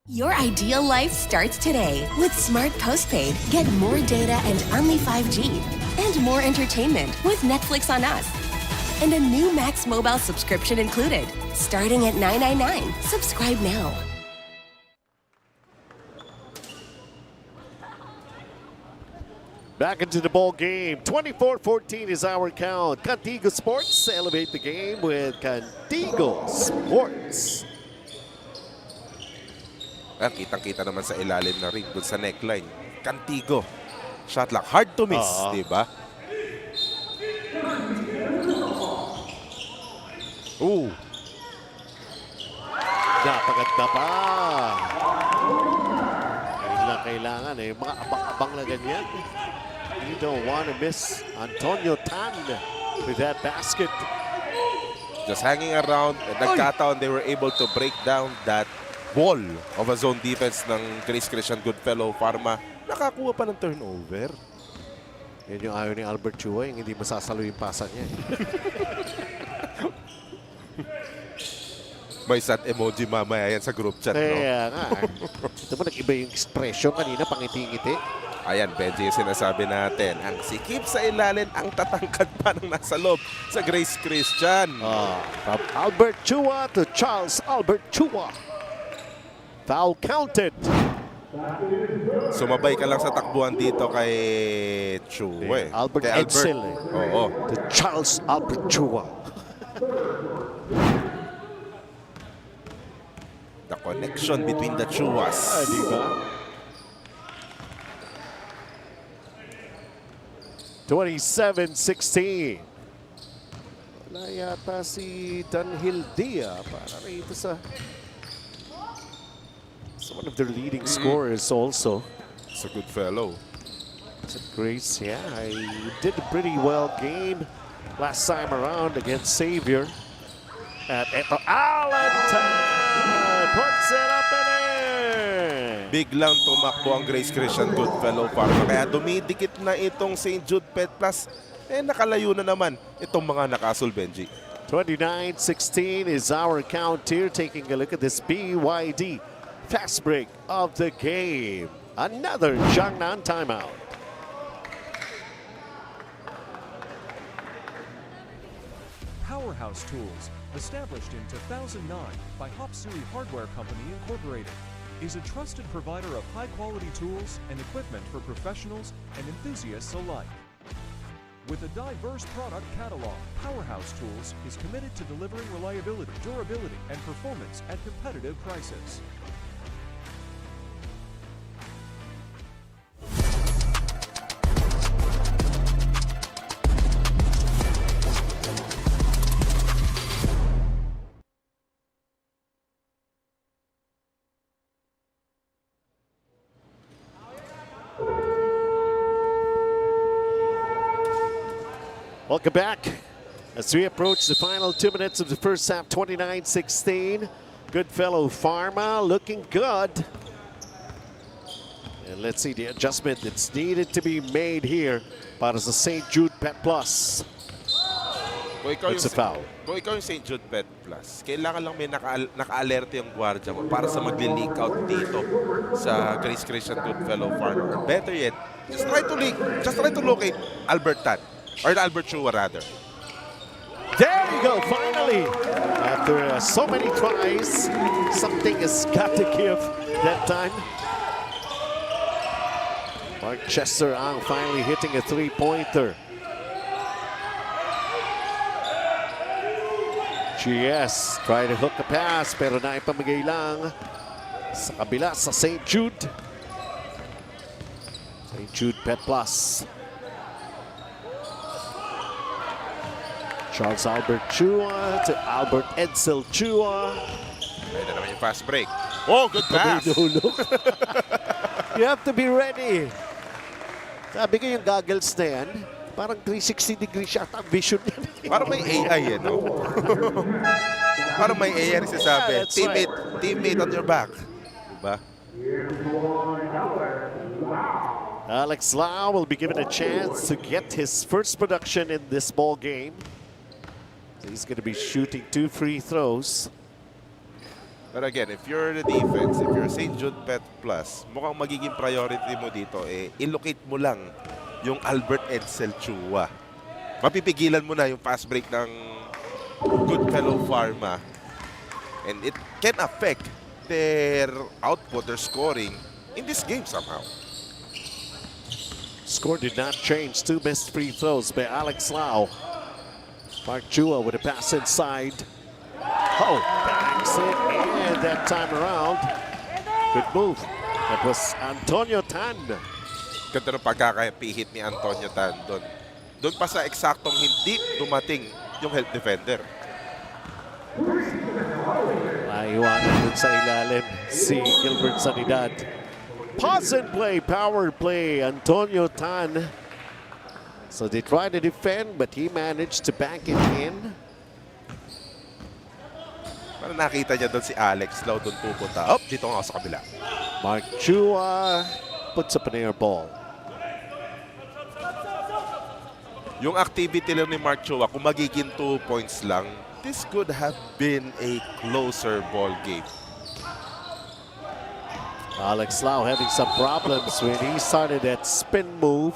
Your ideal life starts today with Smart Postpaid. Get more data and only 5G. And more entertainment with Netflix on Us. And a new Max Mobile subscription included. Starting at $9.99. Subscribe now. Back into the ball game. 24-14 is our count. Cantigo Sports elevate the game with Cantigo Sports. At kitang-kita naman sa ilalim na ring dun sa neckline. Cantigo. Shot lock. Hard to miss, di ba? Ooh. Napaganda pa. Kailangan eh. Mga abang-abang na ganyan. You don't want to miss Antonio Tan with that basket. Just hanging around. Nagkataon, they were able to break down that wall of a zone defense ng Grace Christian Goodfellow Pharma. Nakakuha pa ng turnover. Yan yung ayaw ni Albert Chua, yung hindi masasalo yung pasa niya. May sad emoji mamaya yan sa group chat, no? Kaya nga. Ito mo, nag-iba yung expression kanina, pangiti-ngiti. Ayan, Benji, yung sinasabi natin. Ang sikip sa ilalim, ang tatangkad pa ng nasa loob sa Grace Christian. From Albert Chua to Charles Albert Chua. Foul counted. Sumabay ka lang sa takbuhan dito kay Chua. Albert Kay Edsel. Oo. To Charles Albert Chua. The connection between the Chuas. Diba? 27-16. Wala yata si Danhil Dia para rito sa one of their leading scorers also. It's a good fellow. It's a Grace, yeah. He did a pretty well game last time around against Xavier. At ito, Allentown puts it up and in. Biglang tumakbo ang Grace Christian Goodfellow Pharma. Kaya dumidikit na itong St. Jude Pet Plus. Nakalayo na naman itong mga nakasul, Benji. 29-16 is our count here. Taking a look at this BYD fast break of the game. Another Jiangnan timeout. Powerhouse Tools, established in 2009 by Hop-Sui Hardware Company Incorporated, is a trusted provider of high-quality tools and equipment for professionals and enthusiasts alike. With a diverse product catalog, Powerhouse Tools is committed to delivering reliability, durability, and performance at competitive prices. Welcome back as we approach the final 2 minutes of the first half, 29-16. Goodfellow Pharma looking good. And let's see the adjustment that's needed to be made here para sa St. Jude Pet Plus. It's a foul. Kung ikaw yung St. Jude Pet Plus, kailangan lang may naka-alerte yung gwardiya mo para sa magli-leak out dito sa Grace Christian Goodfellow Pharma. Or better yet, just try to locate Albert Tan. Or Albert Chua, rather. There you go, finally. After so many tries, something has got to give that time. Mark Chester Ang finally hitting a three-pointer. GS try to hook a pass pero naipamigay lang sa kabila sa St. Jude. St. Jude Pet Plus. Charles Albert Chua to Albert Edsel Chua. Ayun na naman yung fast break. Oh, good pass! You have to be ready. Sabi ko yung goggles na yan, parang 360 degrees shot ang vision yan. Parang may AI, no? Parang may AI rin sasabi. Yeah, teammate on your back. Diba? Alex Lau will be given a chance to get his first production in this ball game. He's going to be shooting 2 free throws. But again, if you're the defense, if you're St. Jude Pet Plus, mukhang magiging priority mo dito, ilocate mo lang yung Albert Edsel Chua. Mapipigilan mo na yung fast break ng Goodfellow Pharma. And it can affect their output, their scoring in this game somehow. Score did not change. 2 missed free throws by Alex Lau. Mark Chua with a pass inside. Oh, bangs it in that time around. Good move. That was Antonio Tan. Ganda ng pagkakapihit ni Antonio Tan doon. Doon pa sa eksaktong hindi dumating yung help defender. Naiwanan dun sa ilalim si Gilbert Sanidad. Pause and play, power play, Antonio Tan. So they try to defend, but he managed to bank it in. Parang nakita niya doon si Alex Lau doon pupunta. Oh, dito nga sa kabila. Mark Chua puts up an air ball. Yung activity lang ni Mark Chua, kung magiging 2 points lang, this could have been a closer ball game. Alex Lau having some problems when he started that spin move.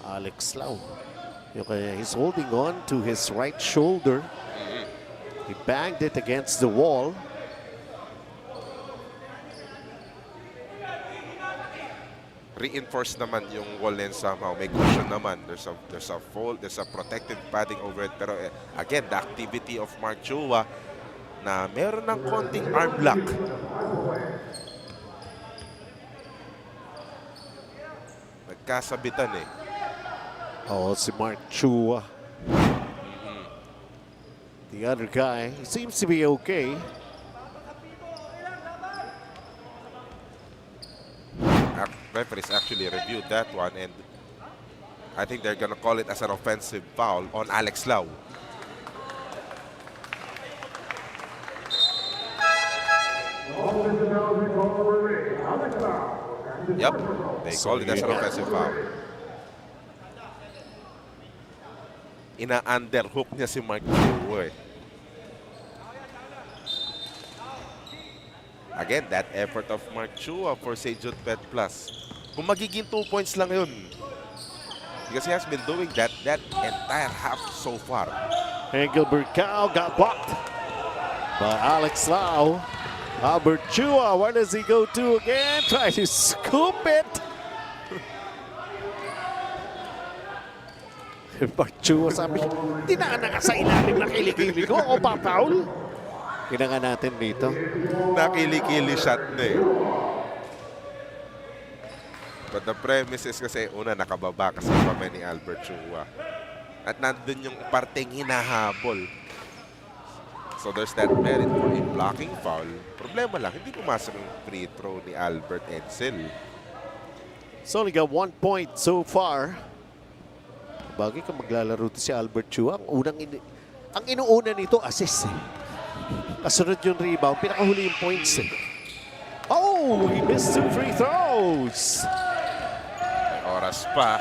Alex Lau, he's holding on to his right shoulder. He banged it against the wall. Reinforce naman yung wall and somehow may cushion naman. There's a fold, there's a protective padding over it. Pero again, the activity of Mark Chua na meron ng konting arm lock. Nagkasabitan eh. Oh, si Mark Chua. The other guy seems to be okay. Referees actually reviewed that one, and I think they're gonna call it as an offensive foul on Alex Lau. Yep, they called it as an offensive foul. Ina-underhook niya si Mark Chua eh. Again, that effort of Mark Chua for St. Jude Pet Plus. Kung magiging 2 points lang yun. Because he has been doing that entire half so far. And Gilbert Cao got blocked by Alex Lau. Albert Chua, where does he go to again? Try to scoop it. Albert Chua sabi, hindi na sa ilalim na kilikili ko o pa foul. Kinanga natin dito. Nakili-kili shot na eh. But the premise is kasi una nakababa kasi pa ni Albert Chua. At nandun yung parteng hinahabol. So there's that merit for a blocking foul. Problema lang, hindi pumasok yung free throw ni Albert Edsel. It's only got 1 point so far. Bagay ka maglalaro to si Albert Chua. Ang inuuna nito, assist eh. Kasunod yung rebound, pinakahuli yung points eh. Oh, he missed 2 free throws. May oras pa.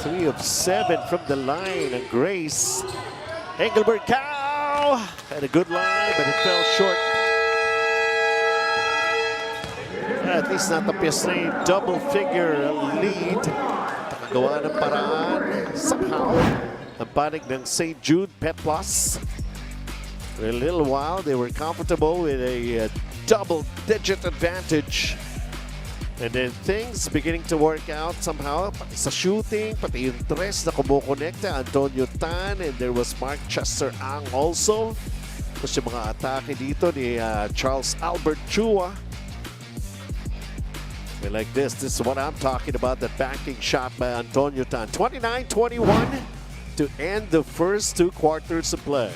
3 of 7 from the line. And Grace. Engelbert Cao had a good line, but it fell short. At least natapos na yung double-figure lead. Nakagawa ng paraan. Somehow, ang panig ng St. Jude Pet Plus. For a little while, they were comfortable with a double-digit advantage. And then things beginning to work out somehow. Pati sa shooting, pati yung tres na kumukonekta. Antonio Tan, and there was Mark Chester Ang also. Tapos yung mga atake dito ni Charles Albert Chua. And like this is what I'm talking about, that banking shot by Antonio Tan. 29-21 to end the first 2 quarters of play.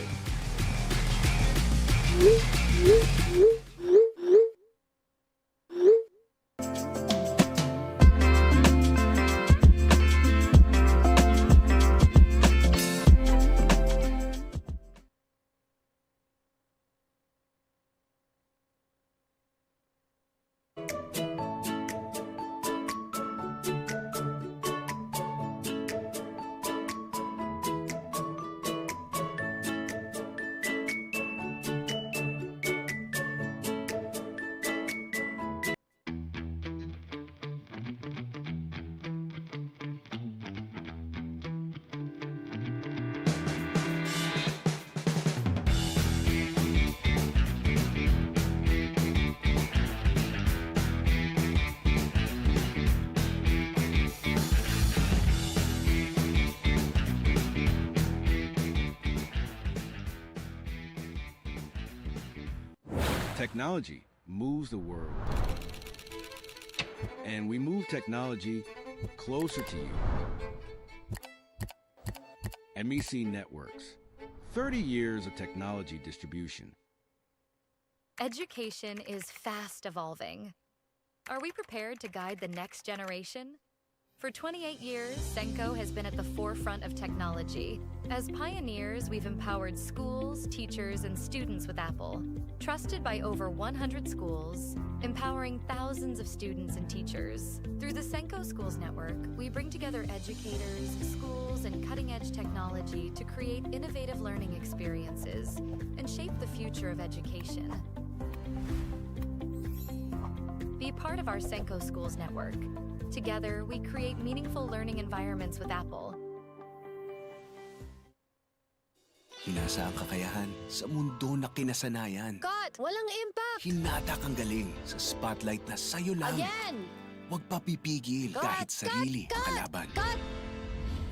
Technology moves the world. And we move technology closer to you. MEC Networks. 30 years of technology distribution. Education is fast evolving. Are we prepared to guide the next generation? For 28 years, Senko has been at the forefront of technology. As pioneers, we've empowered schools, teachers, and students with Apple. Trusted by over 100 schools, empowering thousands of students and teachers. Through the Senko Schools Network, we bring together educators, schools, and cutting-edge technology to create innovative learning experiences and shape the future of education. Be part of our Senko Schools Network. Together, we create meaningful learning environments with Apple. Hinasa ang kakayahan sa mundo na kinasanayan. Cut! Walang impact! Hinatak ang galing sa spotlight na sa'yo lang. Again! Huwag pa pipigil kahit sarili ang kalaban. Cut!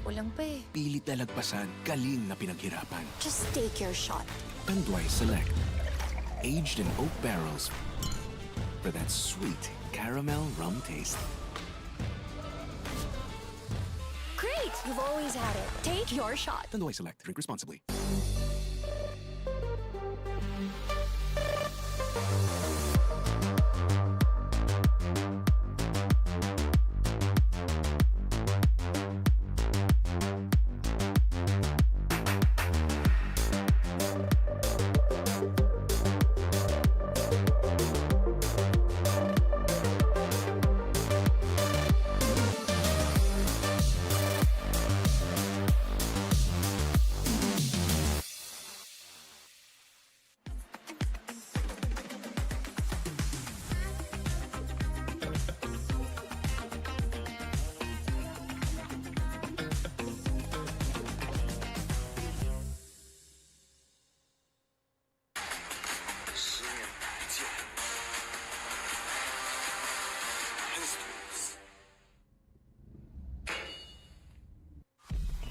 Kulang pa eh. Pilit na lagpasan, galing na pinaghirapan. Just take your shot. Tanduay Select. Aged in oak barrels for that sweet caramel rum taste. Great! You've always had it. Take your shot. Tanduay Select. Drink responsibly.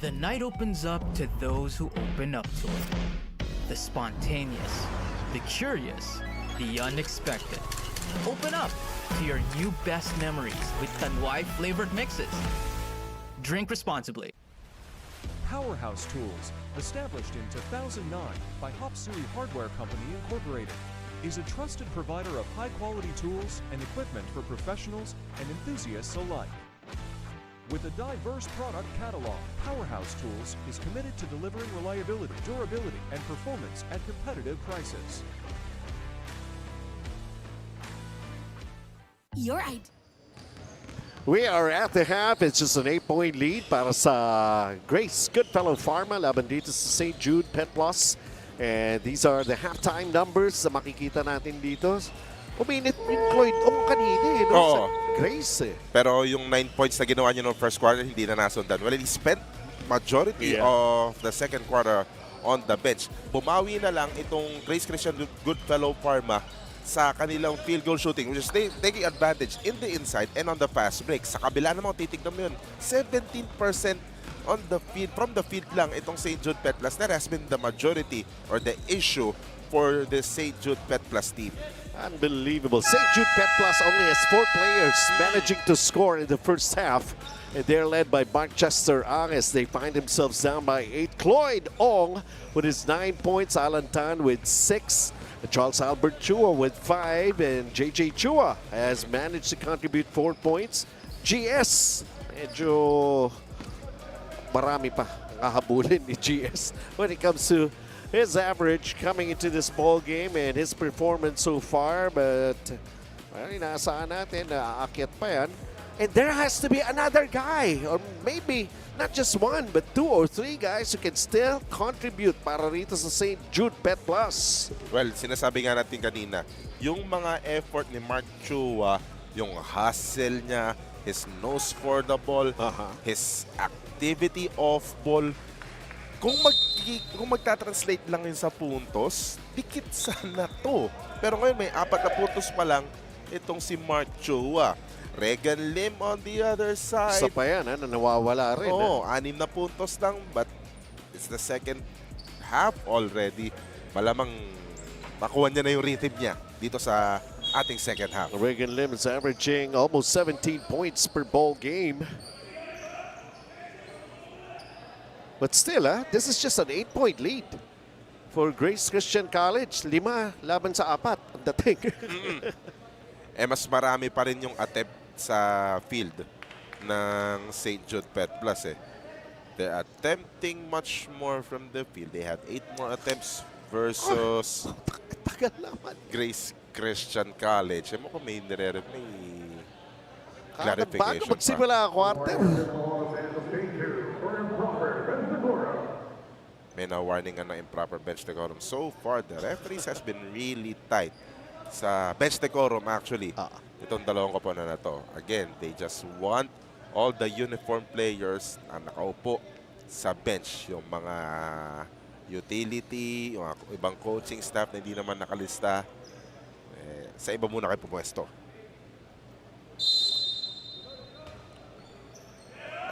The night opens up to those who open up to it. The spontaneous, the curious, the unexpected. Open up to your new best memories with Tanduay flavored mixes. Drink responsibly. Powerhouse Tools, established in 2009 by Hop-Sui Hardware Company Incorporated, is a trusted provider of high-quality tools and equipment for professionals and enthusiasts alike. With a diverse product catalog, Powerhouse Tools is committed to delivering reliability, durability, and performance at competitive prices. Your idea. We are at the half. It's just an 8-point lead para sa Grace Goodfellow Pharma laban dito sa St. Jude Pet Plus. And these are the halftime numbers na makikita natin dito. Uminit yung Cloyd kanina eh, no? Sa Grace eh. Pero yung 9 points na ginawa niya noong first quarter, hindi na nasundan. Well, he spent majority of the second quarter on the bench. Bumawi na lang itong Grace Christian Goodfellow Pharma sa kanilang field goal shooting, which is taking advantage in the inside and on the fast break. Sa kabila naman, titignan mo yun, 17% on the field, from the field lang itong St. Jude Pet Plus. That has been the majority or the issue for the St. Jude Pet Plus team. Unbelievable. St. Jude Pet Plus only has 4 players managing to score in the first half. And they're led by Manchester Anges. They find themselves down by 8. Cloyd Ong with his 9 points. Alan Tan with 6. Charles Albert Chua with 5. And JJ Chua has managed to contribute 4 points. GS, medyo marami pa kahabulin ni GS when it comes to his average coming into this ball game and his performance so far. But well, inaasahan natin na aakyat pa yan. And there has to be another guy, or maybe not just one, but 2 or 3 guys who can still contribute para rito sa St. Jude Pet Plus. Well, sinasabi nga natin kanina, yung mga effort ni Mark Chua, yung hustle niya, his nose for the ball, his activity off ball, kung magta-translate lang yun sa puntos, dikit sana to. Pero ngayon may 4 na puntos pa lang itong si Mark Chua. Regan Lim on the other side. Isa pa yan, na nawawala rin. Oo, 6 na puntos lang, but it's the second half already. Malamang makuha niya na yung rhythm niya dito sa ating second half. Regan Lim is averaging almost 17 points per ball game. But still, this is just an 8-point lead. for Grace Christian College. 5 laban sa 4 ang dating. Mas marami pa rin yung attempt sa field ng St. Jude Pet Plus eh. They're attempting much more from the field. They had 8 more attempts versus Tagal naman. Grace Christian College. Mo kung may Bago clarification pa. magsimula ang quarter. May na-warning ng improper bench decorum. So far, the referees has been really tight sa bench decorum actually. Itong dalawang koponan na to. Again, they just want all the uniform players na nakaupo sa bench. Yung mga utility, yung ibang coaching staff na hindi naman nakalista. Sa iba muna kayo pumwesto.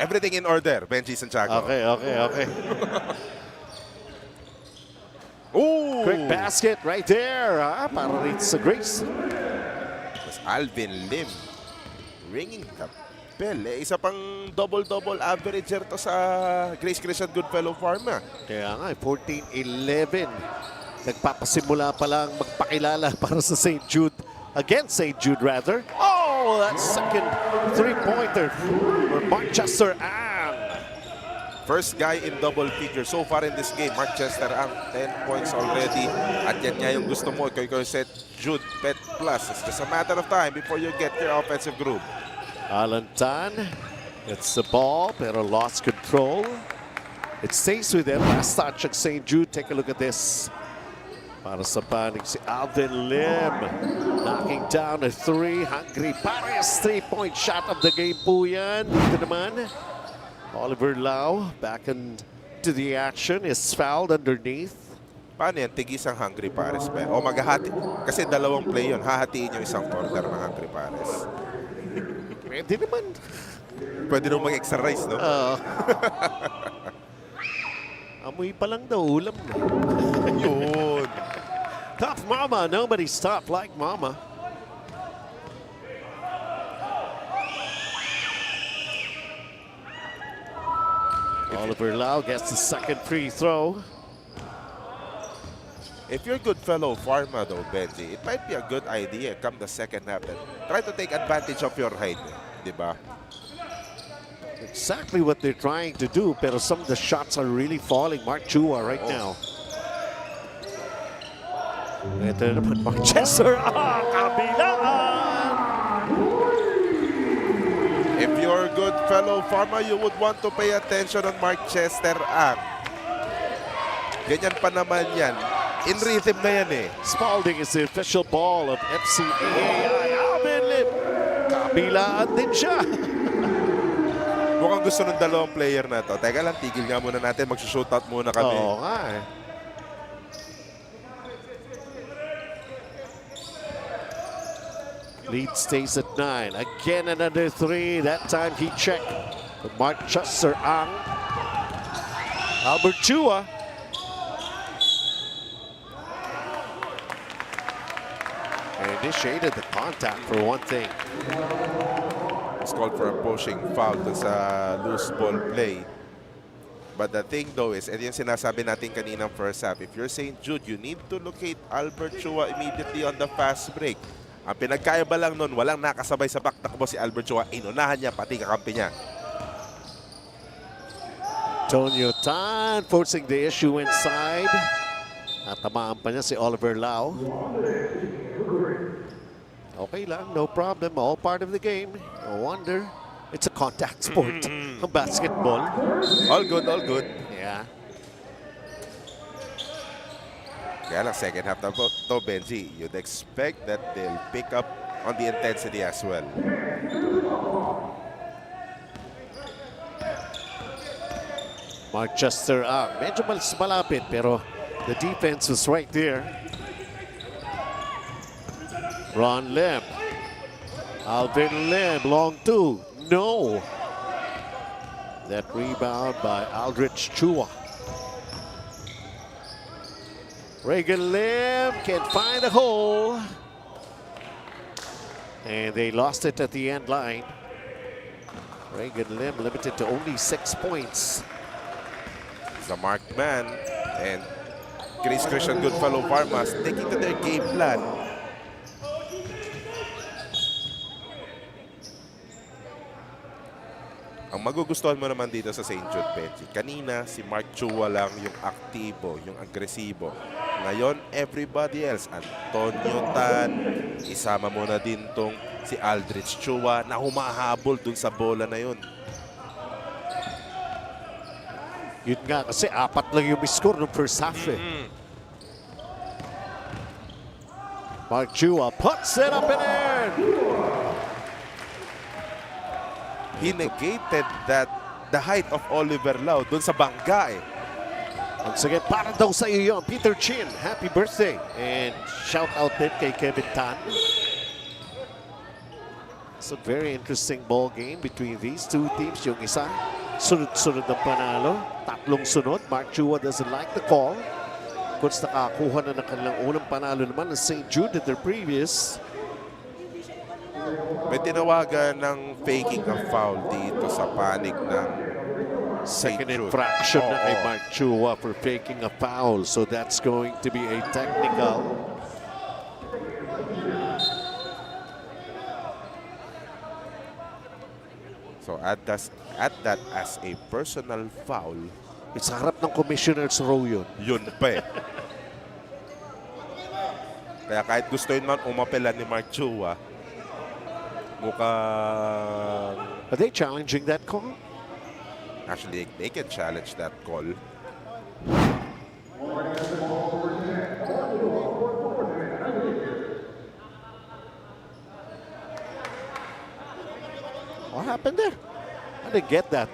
Everything in order, Benji Santiago. Okay. Ooh! Quick basket right there. Para rin sa Grace. Mas Alvin Lim ringing the bell. Isa pang double-double averager to sa Grace Christian Goodfellow Pharma. Kaya nga, 14-11. Nagpapasimula pa lang magpakilala para sa St. Jude. Against St. Jude, rather. Oh, that second three-pointer for Manchester Ang. First guy in double figure so far in this game. Manchester Ang, 10 points already. At yan nga yung gusto mo. Ikaw set Jude Pet Plus. It's just a matter of time before you get your offensive group. Alan Tan gets the ball, pero lost control. It stays with them. Last touch of St. Jude. Take a look at this. Para sa panig si Alvin Lim. Knocking down a 3. Hungry Pares. 3-point shot of the game po yan. Dito naman, Oliver Lau back into the action. Is fouled underneath. Paano yan? Tigis ang Hungry Pares pa. O maghahati. Kasi dalawang play yun. Hahatiin yung isang quarter ng Hungry Pares. Pwede naman. Pwede naman mag-extra rice, no? Amoy pa lang daw, ulam na. Yun. Tough mama. Nobody's tough like mama. Oliver Lau gets the second free throw. If you're Goodfellow Pharma though, Benji, it might be a good idea come the second half that try to take advantage of your height, di ba? Exactly what they're trying to do, pero some of the shots are really falling. Mark Chua right now. Ito na naman, Manchester. Kabilaan! If you're Goodfellow Pharma, you would want to pay attention on Manchester Ang. Ganyan pa naman yan. In rhythm na yan eh. Spalding is the official ball of FCAA. Alvin Lim. Kabilaan din siya. Mukhang gusto ng dalawang player na to. Teka lang, tigil nga muna natin. Magsushootout muna kami. Oo nga eh. Lead stays at 9. Again another 3. That time he checked. But Manchester Ang. Albert Chua. Initiated the contact for one thing. It's called for a pushing foul to sa loose ball play. But the thing though is, and yung sinasabi natin kaninang first half, if you're St. Jude, you need to locate Albert Chua immediately on the fast break. Ang pinagkaiba lang nun, walang nakasabay sa baktakbo si Albert Chua. Inunahan niya pati kakampi niya. Tonyo Tan forcing the issue inside. At tamaan pa niya si Oliver Lau. Okay lang, no problem. All part of the game. No wonder. It's a contact sport. Basketball. All good, all good. Yeah. Kaya lang, second half na to, Benji, you'd expect that they'll pick up on the intensity as well. Manchester medyo malapit pero the defense was right there. Ron Lim. Alvin Lim, long 2. No. That rebound by Aldrich Chua. Reagan Lim can't find a hole. And they lost it at the end line. Reagan Lim limited to only 6 points. He's a marked man. And Grace Christian Goodfellow Pharma sticking to their game plan. Ang magugustuhan mo naman dito sa St. Jude, Benji, kanina si Mark Chua lang yung aktibo, yung agresibo. Ngayon, everybody else, Antonio Tan, isama mo na din tong si Aldrich Chua na humahabol dun sa bola na yun. Yun nga, kasi 4 lang yung score ng first half eh. Mark Chua puts it up in air. He negated the height of Oliver Lau dun sa bangga eh. Once again, para daw sa iyo yun, Peter Chin. Happy birthday. And shout out din kay Kevin Tan. It's a very interesting ball game between these two teams. Yung isa, sunod-sunod ng panalo. 3 sunod. Mark Chua doesn't like the call. Kung nakakuha na ng kanilang unang panalo naman ng St. Jude at their previous. May tinawagan ng faking a foul dito sa panig ng Second infraction na kay Mark Chua for faking a foul. So that's going to be a technical. So add that as a personal foul. It's harap ng commissioner's row yun. Yun pa eh. Kaya kahit gusto yun man umapelan ni Mark Chua, mukhang... Are they challenging that call? Actually, they can challenge that call. What happened there? I didn't get that.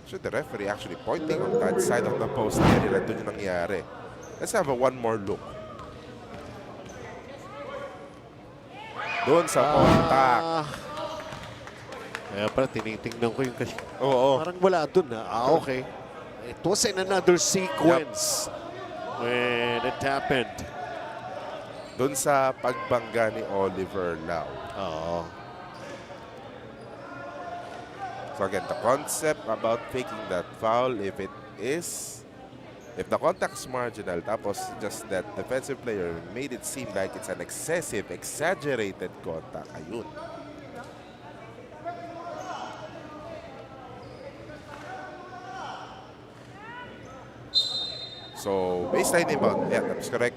So the referee actually pointing on that side of the post area na doon yung nangyari. Let's have one more look. Doon sa contact. Kaya pala tinitingnan ko yung kasi. Oo. Parang wala doon na. Okay. It was in another sequence when it happened. Doon sa pagbangga ni Oliver Lau. Oo. So again, the concept about faking that foul, if the contact's marginal, tapos just that defensive player made it seem like it's an excessive, exaggerated contact, ayun. So, baseline inbound, yeah, that's correct.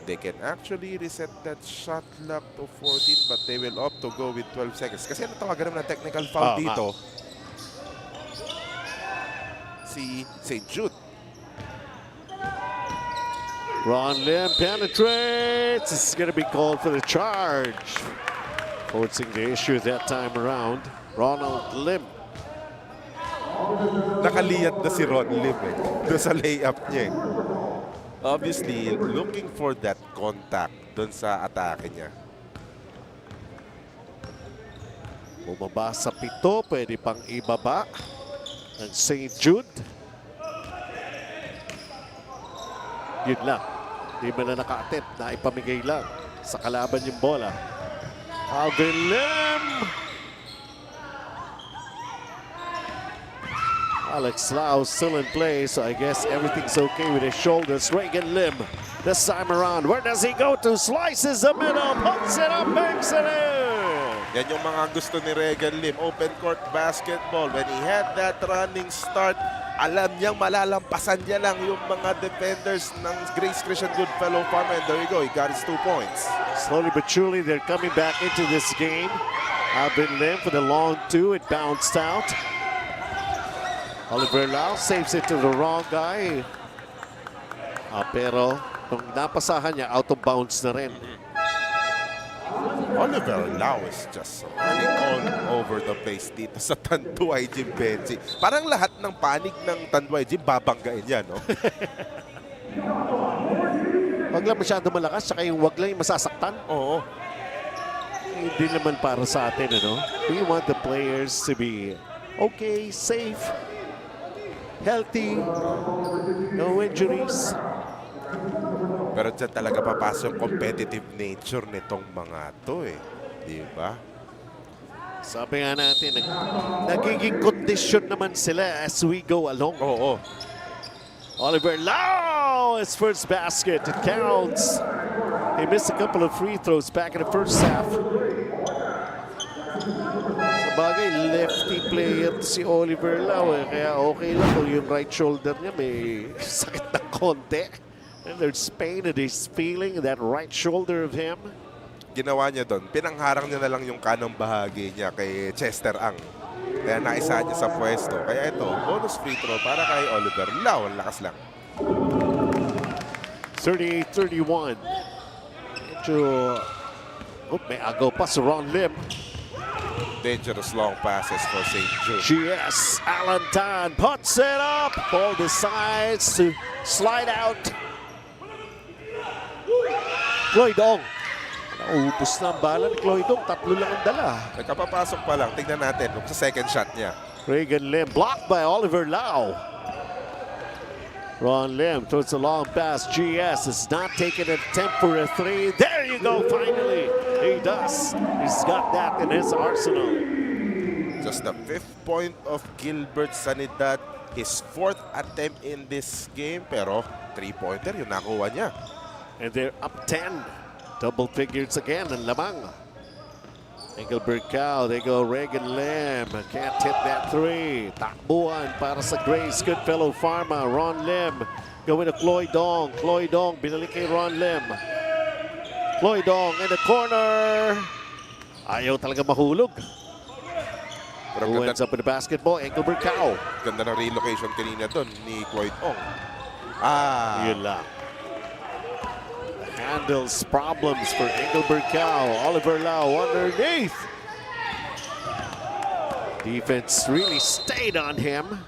They can actually reset that shot clock to 14 but they will opt to go with 12 seconds. Kasi natawagan naman ng technical foul dito. Si St. Jude. Ron Lim penetrates. It's going to be called for the charge. Forcing the issue that time around. Ronald Lim. Nakaliyat na si Ron Lim eh. Doon sa layup niya eh. Obviously, looking for that contact doon sa atake niya. Bumaba sa 7, pwede pang ibaba ng St. Jude. Yun lang. Di ba na naka-attempt na ipamigay lang sa kalaban yung bola. Alvin Lim! Alex Lau still in play, so I guess everything's okay with his shoulders. Reagan Lim, this time around, where does he go to? Slices the middle, puts it up, banks it in! Yan yung mga gusto ni Regan Lim. Open court basketball. When he had that running start, alam niyang malalampasan niya lang yung mga defenders ng Grace Christian Goodfellow Pharma. And there you go, he got his 2 points. Slowly but surely, they're coming back into this game. Alvin Lim for the long 2, it bounced out. Oliver Lau saves it to the wrong guy. Pero nung napasahan niya, out of bounds na rin. Oliver Lau is just running all over the place dito sa Tanduay Gym, Benji. Parang lahat ng panig ng Tanduay Gym, babanggain yan, no? Wag lang masyado malakas, saka yung wag lang yung masasaktan. Oo. Hindi naman para sa atin, ano? We want the players to be okay, safe, healthy, no injuries. Pero dyan talaga papasok yung competitive nature nitong mga to eh. Diba? Sabi nga natin, nagiging condition naman sila as we go along. Oo. Oliver Lau, his first basket. It counts. He missed a couple of free throws back in the first half. Sa bagay, lefty player si Oliver Lau. Kaya okay lang kung yung right shoulder niya may sakit na konti. And there's pain that he's feeling in that right shoulder of him. Ginawa niya doon, pinangharang niya na lang yung kanang bahagi niya kay Chester Ang. Kaya naisa niya sa pwesto. Kaya ito, bonus free throw para kay Oliver Lau. Ang lakas lang. 38-31. Medyo... Oh, may agaw pa sa Ron Lim. Dangerous long passes for St. Jude. GS Alan Tan puts it up. Ball decides to slide out. Cloydong. Naubos na ang bala ni Cloydong. Tatlo lang ang dala. Nagkapapasok pa lang. Tignan natin sa second shot niya. Reagan Lim blocked by Oliver Lau. Ron Lim throws a long pass. GS is not taking an attempt for a three. There you go, finally. He does. He's got that in his arsenal. Just the 5th point of Gilbert Sanidad. His 4th attempt in this game. Pero 3-pointer yung nakuha niya. And they're up 10. Double figures again and lamang. Engelbert Cow, they go Reagan Lim. Can't hit that three. Takbuhan para sa Grace. Goodfellow Pharma. Ron Lim going to Cloydong. Cloydong binalik kay Ron Lim. Cloydong in the corner. Ayaw talaga mahulog. Pero Who ends up with the basketball? Engelbert Cow. Ganda ng relocation kanina doon ni Cloydong. Yun lang. Handles problems for Engelbert Cow. Oliver Lau underneath. Defense really stayed on him.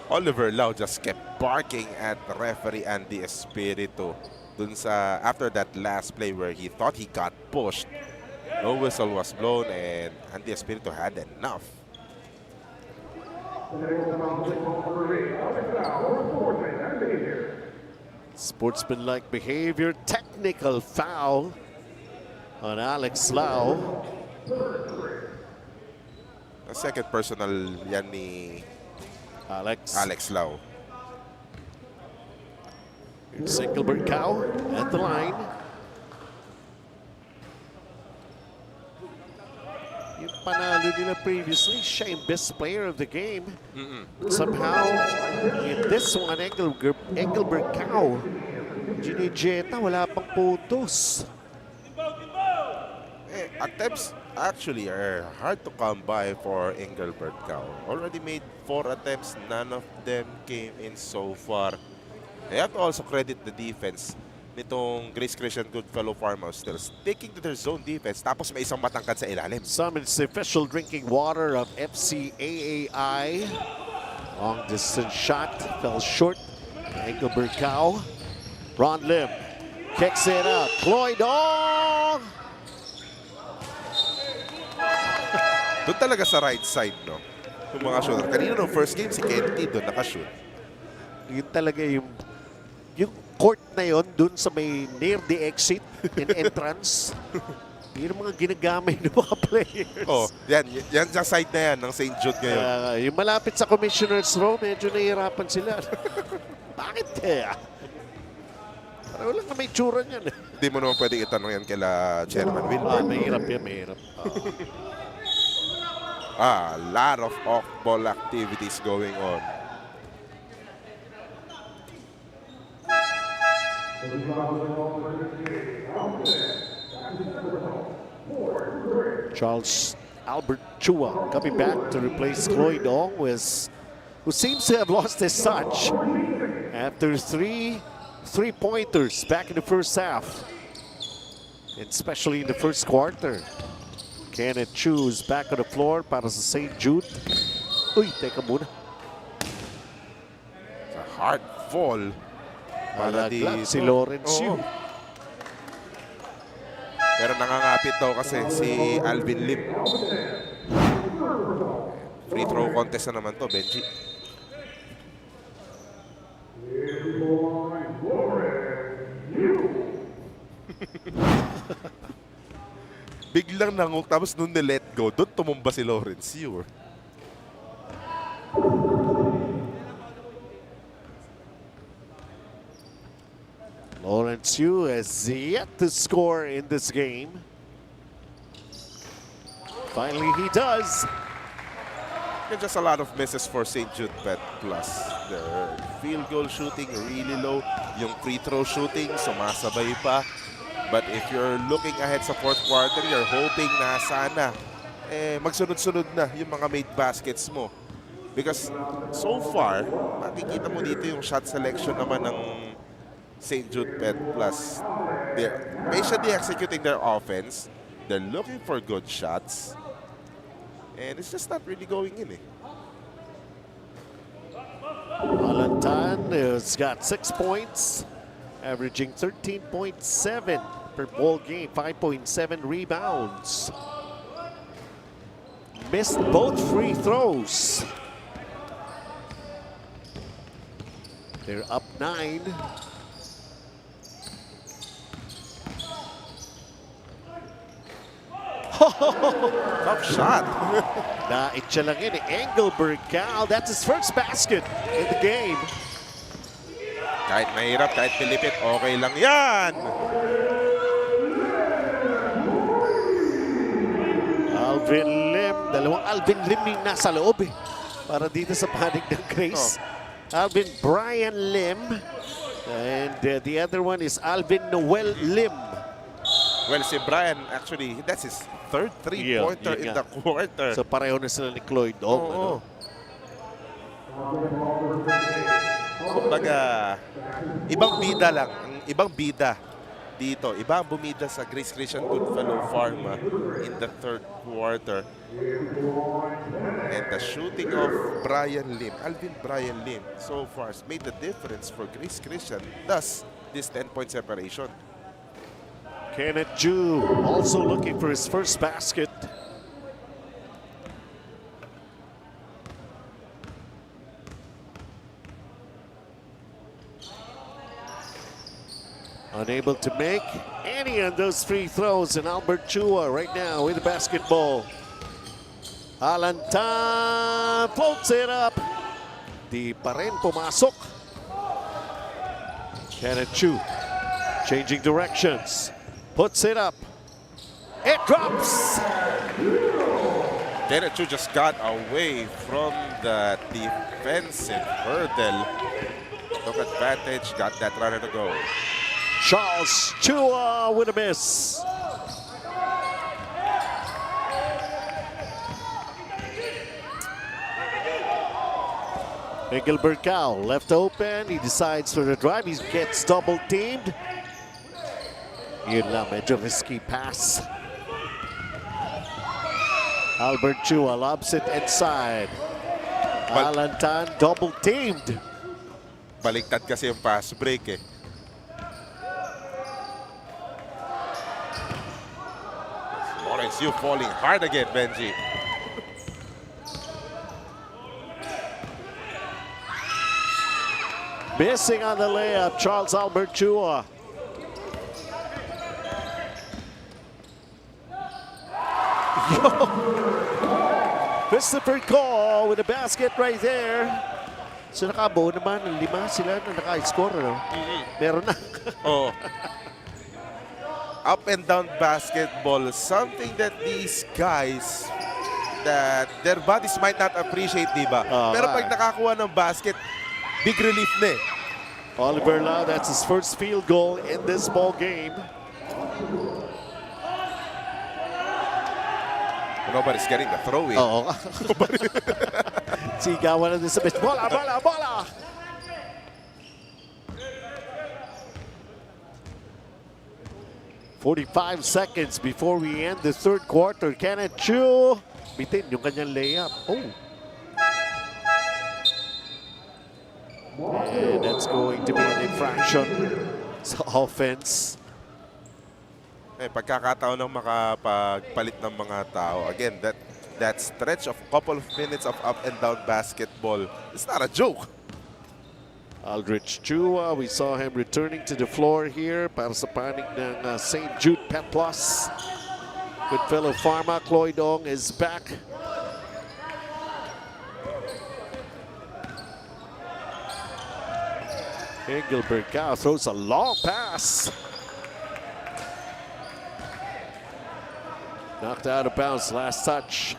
Oliver Lau just kept barking at the referee Andy Espiritu. Dun sa after that last play where he thought he got pushed. No whistle was blown and Andy Espiritu had enough. Sportsmanlike behavior, technical foul on Alex Lau. A second personal yan ni Alex Lau. Here's Engelbert Cow at the line. Yung panalo nila previously, siya yung best player of the game. Somehow, in this one, Engelbert Cow, Ginijeta, wala pang puntos. Attempts actually are hard to come by for Engelbert Cow. Already made 4 attempts, none of them came in so far. I have to also credit the defense nitong Grace Christian Goodfellow Pharma, still sticking to their zone defense. Tapos may isang matangkad sa ilalim. Summons the official drinking water of FCAAI. Long distance shot, fell short. Engelbert Cow. Ron Lim kicks it up. Cloydong! Doon talaga sa right side, no? Yung mga shooter. Kanina no first game, si Kenty doon nakashoot. Yun talaga yung court na yun, dun sa may near the exit and entrance. Yun ang mga ginagamay ng mga players. Oh, yan sa side na yan ng St. Jude ngayon. Yung malapit sa Commissioner's Row, medyo nahihirapan sila. Bakit kaya? Parang lang na may tsura niyan. Hindi mo naman pwede itanong yan kila Chairman Wilbert. Mahirap yan, mahirap. A lot of off-ball activities going on. Charles Albert Chua coming back to replace Cloydong, who seems to have lost his touch after three-pointers back in the first half, and especially in the first quarter. Kenneth Chu's back on the floor para sa St. Jude. Uy, teka muna. It's a hard fall. Malaglag si Lawrence Yu. Pero nangangapit daw kasi si Alvin Lim. Free throw contest na naman to, Benji. biglang nangook, tapos nung nilet go, doon tumumba si Lawrence Yu. Lawrence Yu has yet to score in this game. Finally, he does. And just a lot of misses for St. Jude Pet Plus. Their field goal shooting really low. Yung free throw shooting, sumasabay pa. But if you're looking ahead sa fourth quarter, you're hoping na sana magsunod-sunod na yung mga made baskets mo. Because so far, makikita mo dito yung shot selection naman ng St. Jude Pet Plus. They're patiently executing their offense. They're looking for good shots. And it's just not really going in. Alantan has got 6 points, averaging 13.7 per ball game, 5.7 rebounds. Missed both free throws. They're up 9. Tough shot. Naitcha lang yun. Engelberg Cal. That's his first basket in the game. Kahit mahirap, kahit pilipit, okay lang yan. Alvin Lim. Dalawang Alvin Lim yung nasa loob para dito sa panig ng Grace. Alvin Brian Lim. And the other one is Alvin Noel Lim. Well, si Brian, actually, that's his third three-pointer in the quarter. So pareho na sila ni Cloyd Dong. Ano? Kumbaga, ibang bida lang. Ibang bida dito. Iba ang bumida sa Grace Christian Goodfellow Pharma in the third quarter. And the shooting of Brian Lim, Alvin Brian Lim, so far has made the difference for Grace Christian. Thus, this 10-point separation. Kenneth Ju also looking for his first basket. Unable to make any of those free throws, and Albert Chua right now with the basketball. Alantan floats it up. Di pa rin pumasok. Kenneth Chu changing directions. Puts it up. It drops. Kenneth Chu just got away from the defensive hurdle. Took advantage, got that runner to go. Charles Chua with a miss. Engelbert Cal left open. He decides for the drive. He gets double teamed. Yun lang, medyo risky pass. Albert Chua lobs it inside. Alantan double teamed. Baliktad kasi yung pass break eh. Lawrence Yu falling hard again, Benji. Missing on the layup, Charles Albert Chua. Christopher Cole with a basket right there. So nakabuo naman, 5 sila na naka-score. No? Meron na. Oh. Up and down basketball, something that these guys, that their bodies might not appreciate, diba? Pero pag nakakuha ng basket, big relief na eh. Oliver Lau, that's his first field goal in this ball game. Nobody's getting the throw in. Oo. Sigawan na din sa bench. Bola, bola, bola! "45 seconds before we end the third quarter. Kenneth Chu bitin yung kanyang layup. Oh. And that's going to be an infraction sa offense. Pagkakataon ng makapagpalit ng mga tao. Again, that stretch of couple of minutes of up and down basketball, it's not a joke. Aldrich Chua, we saw him returning to the floor here para sa panig ng St. Jude Pet Plus. Goodfellow Pharma, Chloe Dong is back. Engelbert Cao throws a long pass. Knocked out of bounds, last touch.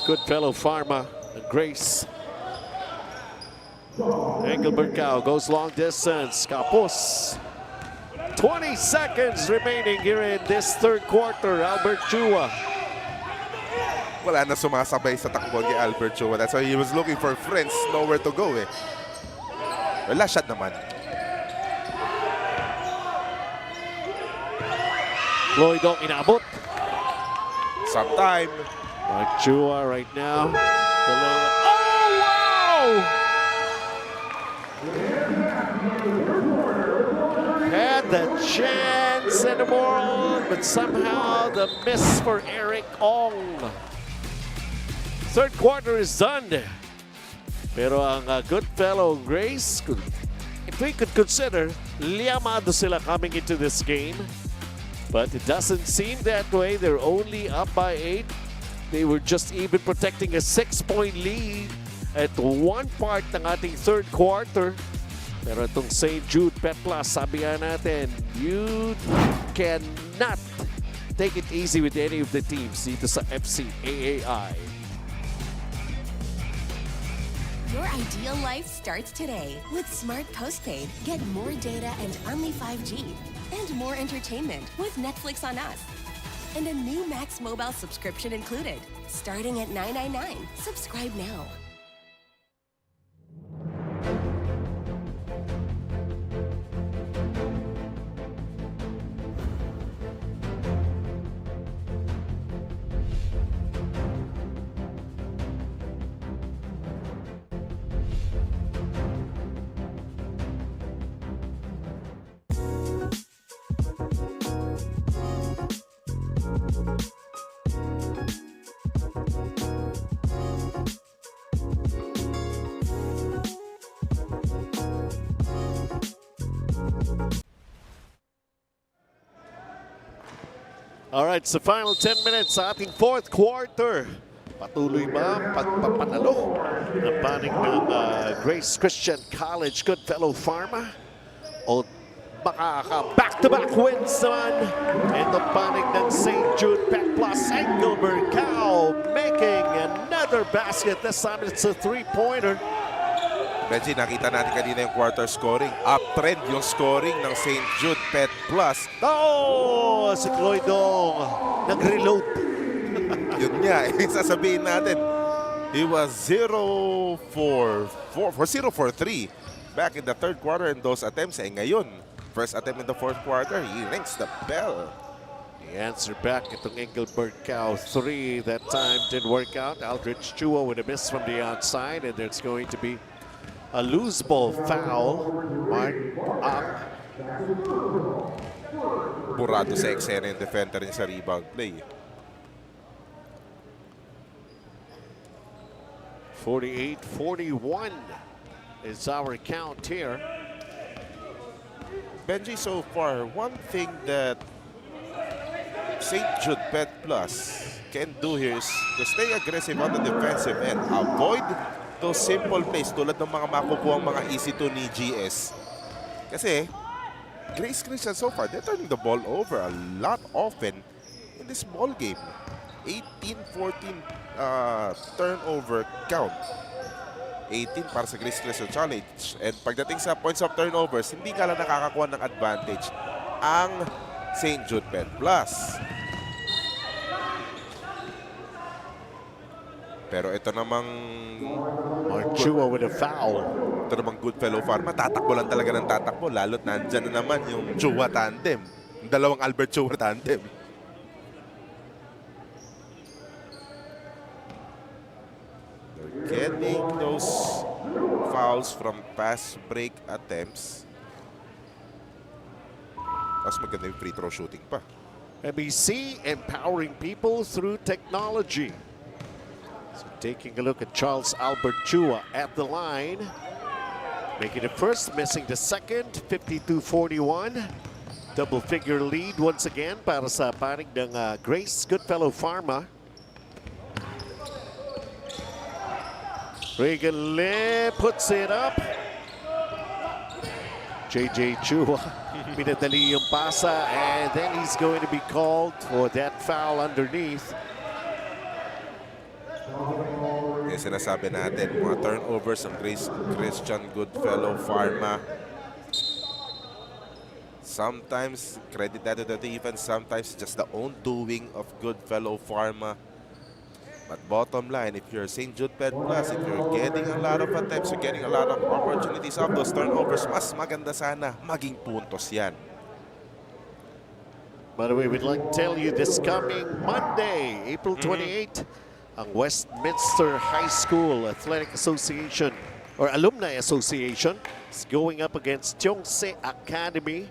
Goodfellow Pharma, Grace. Engelbert Cao goes long distance. Kapos. 20 seconds remaining here in this third quarter. Albert Chua. Wala na sumasabay sa takbo ni Albert Chua. That's why he was looking for friends, nowhere to go eh. Wala shot naman. Chloe Dong inabot. Sometime. Mark Chua right now. Oh, wow! Had the chance in the world, but somehow the miss for Eric Ong. Third quarter is done. Pero ang Goodfellow Grace, if we could consider, liamado sila coming into this game. But it doesn't seem that way. They're only up by 8. They were just even protecting a 6-point lead at one part ng ating third quarter. Pero itong St. Jude Pet Plus, sabi nga natin, you cannot take it easy with any of the teams dito sa FCAAI. Your ideal life starts today with Smart Postpaid. Get more data and only 5G. And more entertainment with Netflix on Us. And a new Max Mobile subscription included. Starting at $9.99. Subscribe now. All right, so final 10 minutes sa ating fourth quarter. Patuloy ba pagpapanalo ng panig ng Grace Christian College Goodfellow Pharma? O makaka back-to-back wins naman itong panig ng St. Jude Pet Plus. Engelbert Cao making another basket. This time it's a three-pointer. Benji, nakita natin kanina yung quarter scoring. Uptrend yung scoring ng St. Jude Pet Plus. Oh, si Chloe Dong nag-reload. Yun nga, sasabihin natin. He was 0 for 3 back in the third quarter in those attempts. Ngayon, first attempt in the fourth quarter, he rings the bell. The answer back itong Engelbert Cao 3 that time didn't work out. Aldrich Chua with a miss from the outside, and there's going to be a loose ball foul. Mark Burado sa eksena yung defender niya sa rebound play. 48-41 is our count here. Benji, so far, one thing that St. Jude Pet Plus can do here is to stay aggressive on the defensive end. Avoid those simple plays tulad ng mga makukuha mga easy to ni GS. Kasi Grace Christian so far, they're turning the ball over a lot often in this ball game. 18-14 turnover count. 18 para sa Grace Christian Challenge. And pagdating sa points of turnovers, hindi ka lang nakakakuha ng advantage ang St. Jude Pet Plus. Pero ito namang Mark Chua with a foul. Ito namang Goodfellow Pharma, tatakbo lang talaga ng tatakbo. Lalo't nandyan na naman yung Chua tandem. Yung dalawang Albert Chua tandem. They're getting those fouls from pass break attempts. Tapos maganda yung free throw shooting pa. MBC empowering people through technology. So taking a look at Charles Albert Chua at the line. Making the first, missing the second, 52-41. Double-figure lead once again para sa panig ng Grace Goodfellow Pharma. Regan Lim puts it up. JJ Chua pinadali yung pasa, and then he's going to be called for that foul underneath. Yung sinasabi natin, mga turnovers ng Christian Goodfellow Pharma. Sometimes credit that to the defense, sometimes just the own doing of Goodfellow Pharma. But bottom line, if you're St. Jude Ped Plus, if you're getting a lot of attempts, you're getting a lot of opportunities of those turnovers, mas maganda sana maging puntos yan. By the way, we'd like to tell you this coming Monday, April 28, ang Westminster High School Athletic Association or Alumni Association is going up against Cheongse Academy,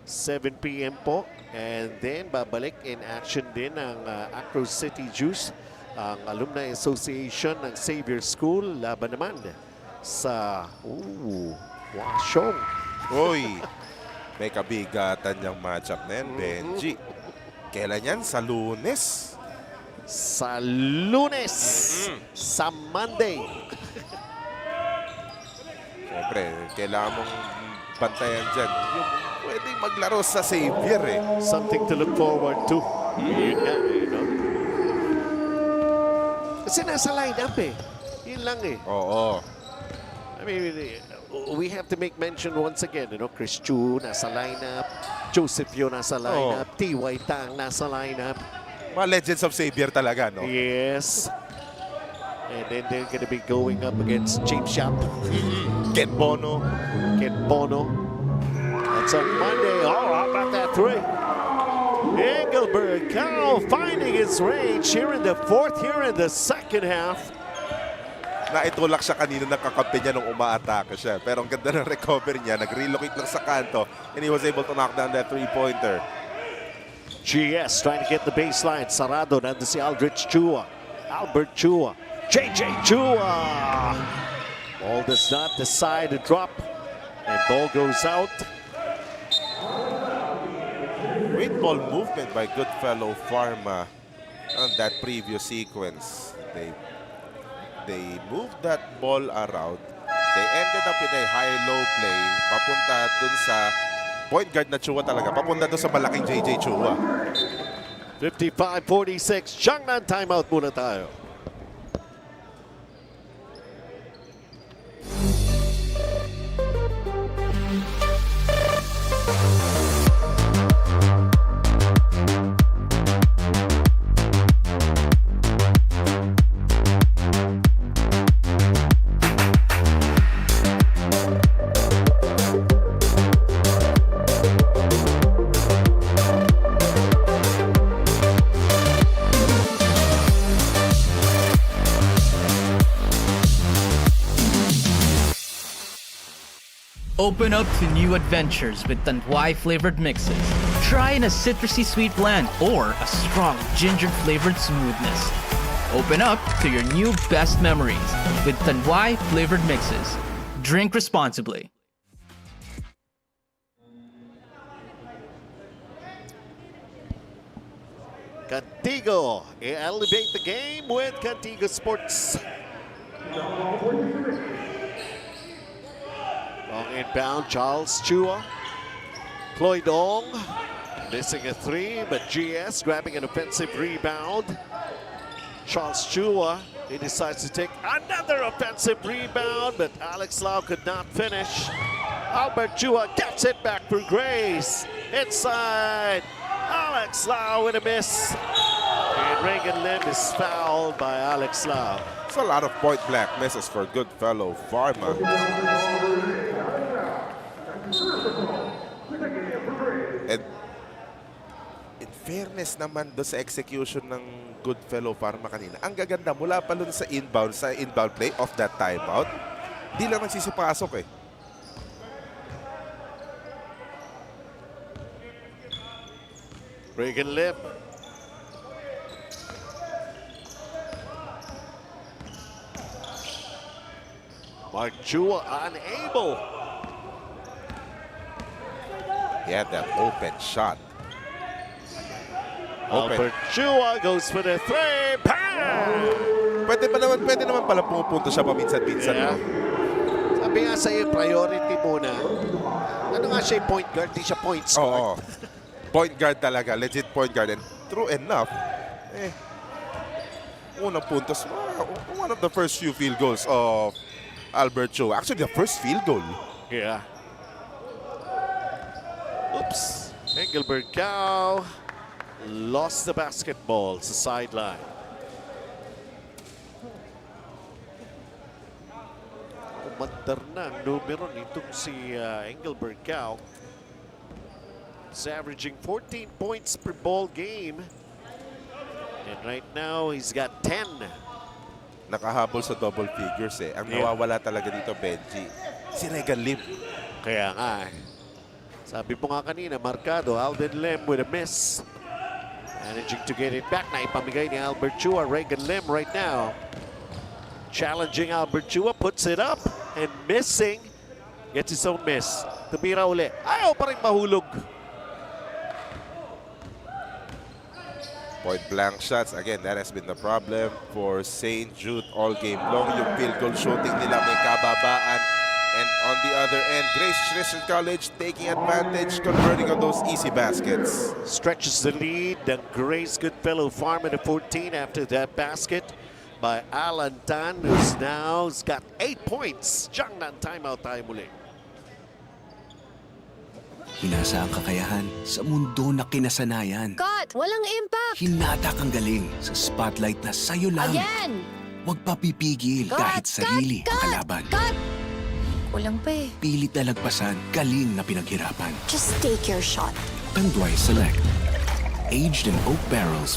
7 p.m. po. And then babalik in action din ang Acro City Juice, ang Alumni Association ng Xavier School, laban naman sa Washong. Uy, may kabigatan yung matchup na yan, Benji. Kailan yan? Sa Lunes? Sa Lunes, sa Monday. Siyempre, kailangan mong bantayan dyan. Yung pwedeng maglaro sa Xavier eh. Something to look forward to. Yun nga, no? Kasi nasa lineup eh. Yun lang eh. Oo. I mean, we have to make mention once again, Chris Chu nasa lineup, Joseph Yo nasa lineup, T.Y. Tang nasa lineup. Mga legends of Xavier talaga, no? Yes. And then they're going to be going up against James Yap. Ken Bono. That's on Monday. Oh, how about that three? Engelberg, Cal finding his range here in the fourth, here in the second half. Naitulak siya kanina ng kakampi niya nung umaatake siya. Pero ang ganda ng recovery niya. Nag-relocate lang sa kanto and he was able to knock down that three-pointer. GS trying to get the baseline. Sarado, nandun si Aldrich Chua. Albert Chua. JJ Chua. Ball does not decide to drop. And ball goes out. Great ball movement by Goodfellow Pharma on that previous sequence. They moved that ball around. They ended up with a high-low play. Papunta dun sa point guard na Chua talaga. Papunta dun sa malaking JJ Chua. 55-46. Jiangnan timeout muna tayo. Open up to new adventures with Tanduay flavored mixes. Try in a citrusy sweet blend or a strong ginger flavored smoothness. Open up to your new best memories with Tanduay flavored mixes. Drink responsibly. Cantigo, elevate the game with Cantigo Sports. Long inbound, Charles Chua. Cloyd Ong missing a three, but GS grabbing an offensive rebound. Charles Chua, he decides to take another offensive rebound, but Alex Lau could not finish. Albert Chua gets it back for Grace. Inside, Alex Lau with a miss. And Reagan Lim is fouled by Alex Lau. It's a lot of point-blank misses for Goodfellow Pharma. And in fairness naman doon sa execution ng Goodfellow Pharma kanina, ang gaganda mula pa doon sa inbound play of that timeout, di lang nagsisipasok eh. Reagan Lim. Mark Chua unable. He had that open shot. Albert Chua goes for the three. Bang! Pwede naman pala pupunto siya paminsan-minsan. Yeah. No? Sabi nga sa'yo, priority muna. Ano nga siya, point guard? Di siya point guard. Oo. Point guard talaga. Legit point guard. And true enough, unang puntos, one of the first few field goals of Albert Chua. Actually, the first field goal. Yeah. Oops. Engelbert Cow lost the basketball sa sideline. Umandar na ang numero nitong si Engelbert Cow. He's averaging 14 points per ball game. And right now, he's got 10. Nakahabol sa double figures eh. Ang nawawala talaga dito, Benji, si Regan Lim. Kaya nga sabi mo nga kanina, markado, Alden Lim with a miss. Managing to get it back. Naipamigay ni Albert Chua. Regan Lim right now. Challenging Albert Chua. Puts it up. And missing. Gets his own miss. Tumira uli. Ayaw pa rin mahulog. Point blank shots. Again, that has been the problem for St. Jude all game long. Yung field goal shooting nila may kababaan. And on the other end, Grace Christian College taking advantage, converting on those easy baskets. Stretches the lead. The Grace Goodfellow Pharma to 14 after that basket by Alan Tan, who's now got 8 points. Diyan na ang timeout tayo muli. Hinasa ang kakayahan sa mundo na kinasanayan. Cut! Walang impact! Hinatak ang galing sa spotlight na sa'yo lang. Again! Huwag papipigil kahit sarili ang kalaban. Cut! Kulang pa eh. Pilit na lagpasan, galing na pinaghirapan. Just take your shot. Tanduay Select. Aged in oak barrels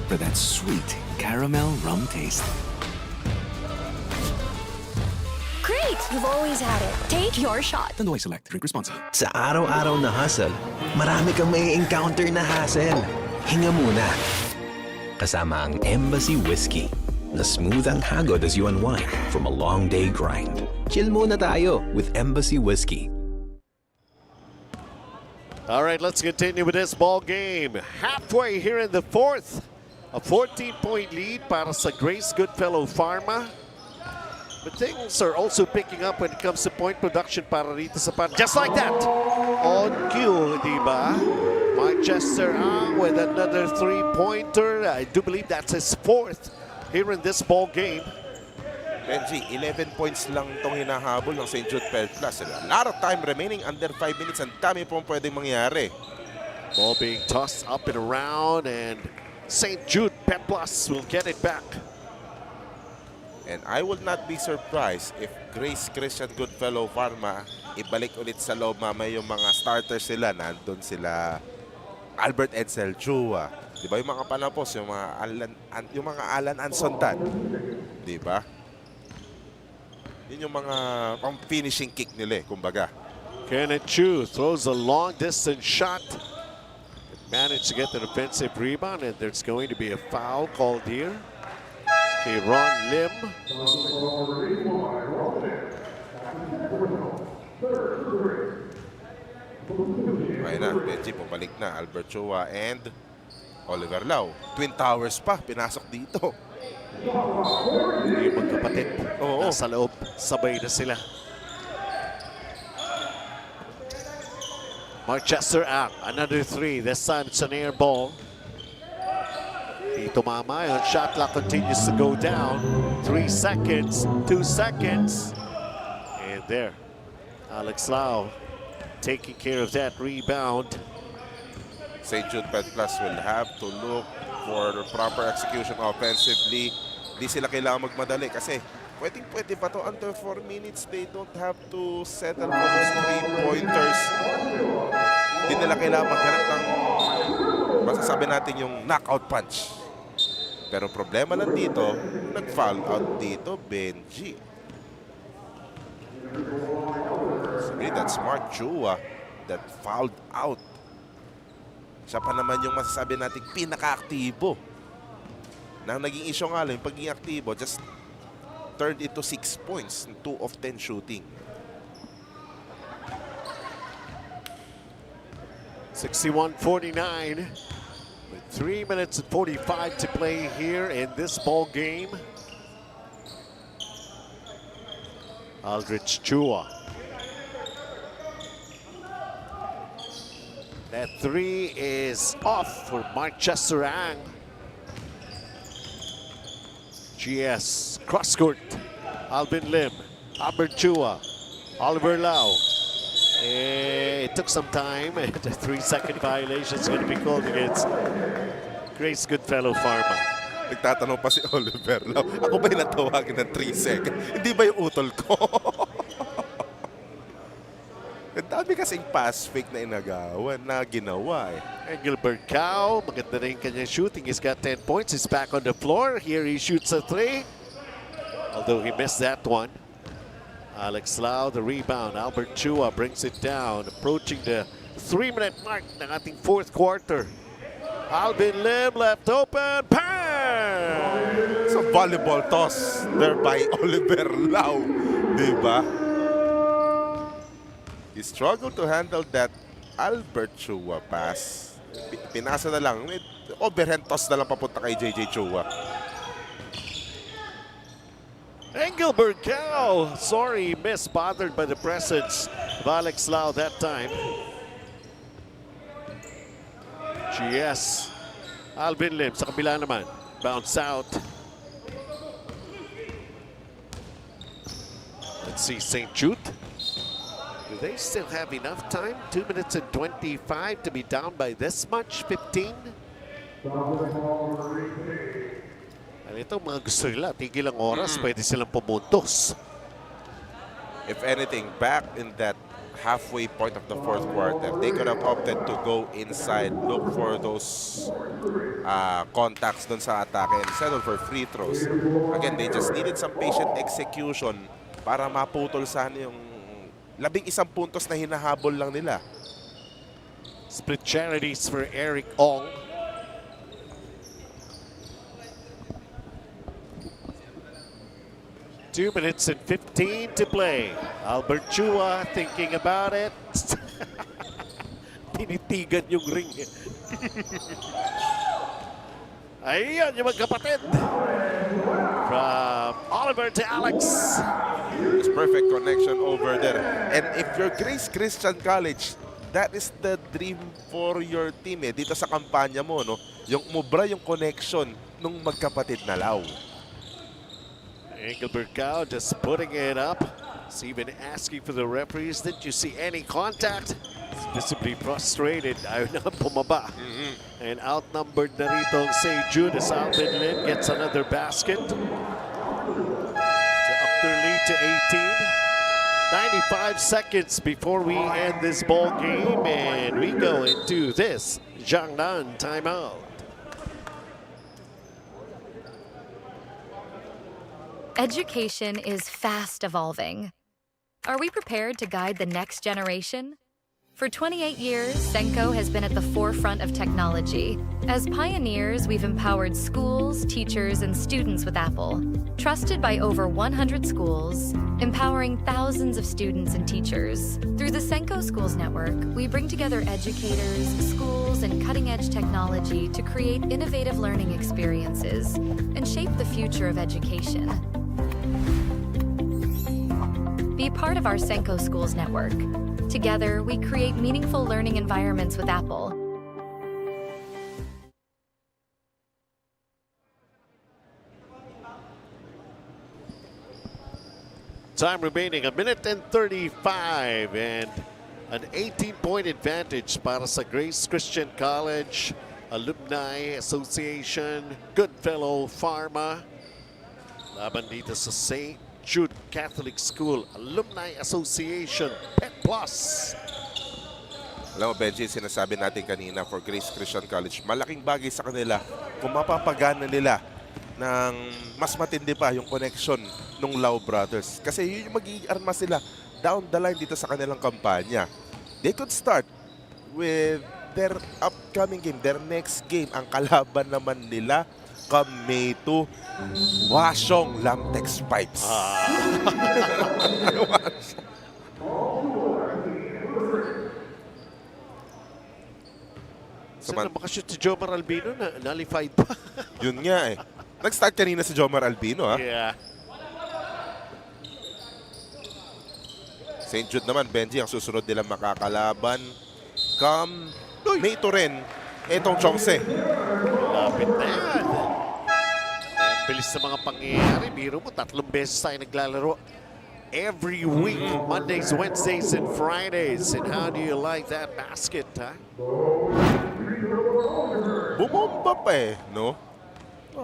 for that sweet caramel rum taste. Great! You've always had it. Take your shot. Tanduay Select. Drink responsibly. Sa araw-araw na hustle, marami kang may encounter na hassle. Hinga muna. Kasama ang Embassy Whiskey. Na smooth ang hagod as you unwind from a long day grind. Chill muna tayo with Embassy Whiskey. All right, let's continue with this ball game. Halfway here in the fourth. A 14-point lead para sa Grace Goodfellow Pharma. But things are also picking up when it comes to point production para rito sa pan. Just like that. On cue, di ba? Manchester with another three-pointer. I do believe that's his fourth here in this ball game. Benji, 11 points lang itong hinahabol ng St. Jude Pet Plus. A lot of time remaining, under 5 minutes. Ang dami pong pwedeng mangyari. Ball being tossed up and around, and St. Jude Pet Plus will get it back. And I would not be surprised if Grace Christian Goodfellow Pharma ibalik ulit sa loob mamaya yung mga starters sila. Nandun sila Albert Edsel Chua. Di ba yung mga panapos, yung mga Alan Ansondan. Di ba? Yun yung mga pang-finishing kick nila eh, kumbaga. Kenneth Chu throws a long distance shot. Managed to get the defensive rebound, and there's going to be a foul called here. Okay, Ron Lim. Ayun na, Benji, pumalik na. Albert Chua and Oliver Lau. Twin Towers pa, pinasok dito. Yung magkapatid. Oo. Nasa loob, sabay na sila. Manchester Ang, another three. This time it's an air ball. Dito mama, yung shot clock continues to go down. 3 seconds, 2 seconds. And there, Alex Lau taking care of that rebound. St. Jude Pet Plus will have to look for proper execution offensively. Di sila kailangan magmadali kasi pwede pa to. Under 4 minutes, they don't have to settle for those 3-pointers. Di nila kailangan maghanap ng masasabi natin yung knockout punch. Pero problema lang dito, nag-foul out dito, Benji. Sabi that's Mark Chua that fouled out. Siya pa naman yung masasabi natin pinaka-aktibo. Nang naging issue nga lang, yung pagiging aktibo just turned into 6 points, 2 of 10 shooting. 61-49 with 3 minutes and 45 to play here in this ball game. Aldrich Chua. That three is off for Mark Chesterang. GS cross court. Alvin Lim, Albert Chua, Oliver Lau. It took some time, and a 3-second violation is going to be called against Grace Goodfellow Pharma. Nagtatanong pa si Oliver Lau, ako ba yung natawagin ng 3 seconds? Hindi ba yung utol ko? Ang dami kasing pass fake na inagawan na ginawa eh. And Gilbert Cao, maganda rin kanyang shooting. He's got 10 points. He's back on the floor. Here he shoots a 3. Although he missed that one. Alex Lau, the rebound. Albert Chua brings it down. Approaching the 3-minute mark ng ating fourth quarter. Alvin Lim left open. Bang! It's a volleyball toss there by Oliver Lau. Diba? He struggled to handle that Albert Chua pass. Pinasa na lang. Overhand toss na lang papunta kay JJ Chua. And Gilbert Cao, sorry, missed, bothered by the presence of Alex Lau that time. GS. Alvin Lim sa kabila naman. Bounce out. Let's see St. Jude. Do they still have enough time? 2 minutes and 25 to be down by this much? 15? And ito mga gusto nila, tigil ang oras, pwede silang pumuntos. If anything, back in that halfway point of the fourth quarter, they could have opted to go inside, look for those contacts dun sa atake and settle for free throws. Again, they just needed some patient execution para maputol sana yung 11 puntos na hinahabol lang nila. Split charities for Eric Ong. Two minutes and 15 to play. Albert Chua thinking about it. Tinitigan yung ring. Ayan yung magkapatid. From Oliver to Alex. It's perfect connection over there. And if you're Grace Christian College, that is the dream for your team eh. Dito sa kampanya mo, no? Yung mubra yung connection nung magkapatid na Lau. Gilbert Cao just putting it up. He's even asking for the referees. Didn't you see any contact? He's visibly frustrated. Ayaw na bumaba. And outnumbered na rito ang St. Jude as Alvin Lim gets another basket. To up their lead to 18. 95 seconds before we end this ball game, and we go into this Jiangnan timeout. Education is fast evolving. Are we prepared to guide the next generation? For 28 years, Senko has been at the forefront of technology. As pioneers, we've empowered schools, teachers, and students with Apple. Trusted by over 100 schools, empowering thousands of students and teachers. Through the Senko Schools Network, we bring together educators, schools, and cutting-edge technology to create innovative learning experiences and shape the future of education. Be part of our Senko Schools Network. Together, we create meaningful learning environments with Apple. Time remaining, 1 minute and 35, and an 18-point advantage para sa Grace Christian College, Alumni Association, Goodfellow Pharma. Laban dito sa St. Jude Catholic School, Alumni Association, Pet Plus. Alam mo, Benji, sinasabi natin kanina for Grace Christian College, malaking bagay sa kanila kung mapapagana nila ng mas matindi pa yung connection ng Lau Brothers. Kasi yun yung magiging arma sila down the line dito sa kanilang kampanya. They could start with their upcoming game, their next game. Ang kalaban naman nila come May 2, Wasyong Lamtex Pipes. Saan na makashoot si Jomar Albino na nullified pa? Yun nga eh. Nag-start kanina si Jomar Albino, ha? Yeah. St. Jude naman, Benji, ang susunod nilang makakalaban. May to rin. Etong Chongse. Lapit na yan. Ang bilis na mga pangyayari. Biro mo, 3 beses tayo naglalaro. Every week, Mondays, Wednesdays, and Fridays. And how do you like that basket, ha? Bumomba pa eh, no?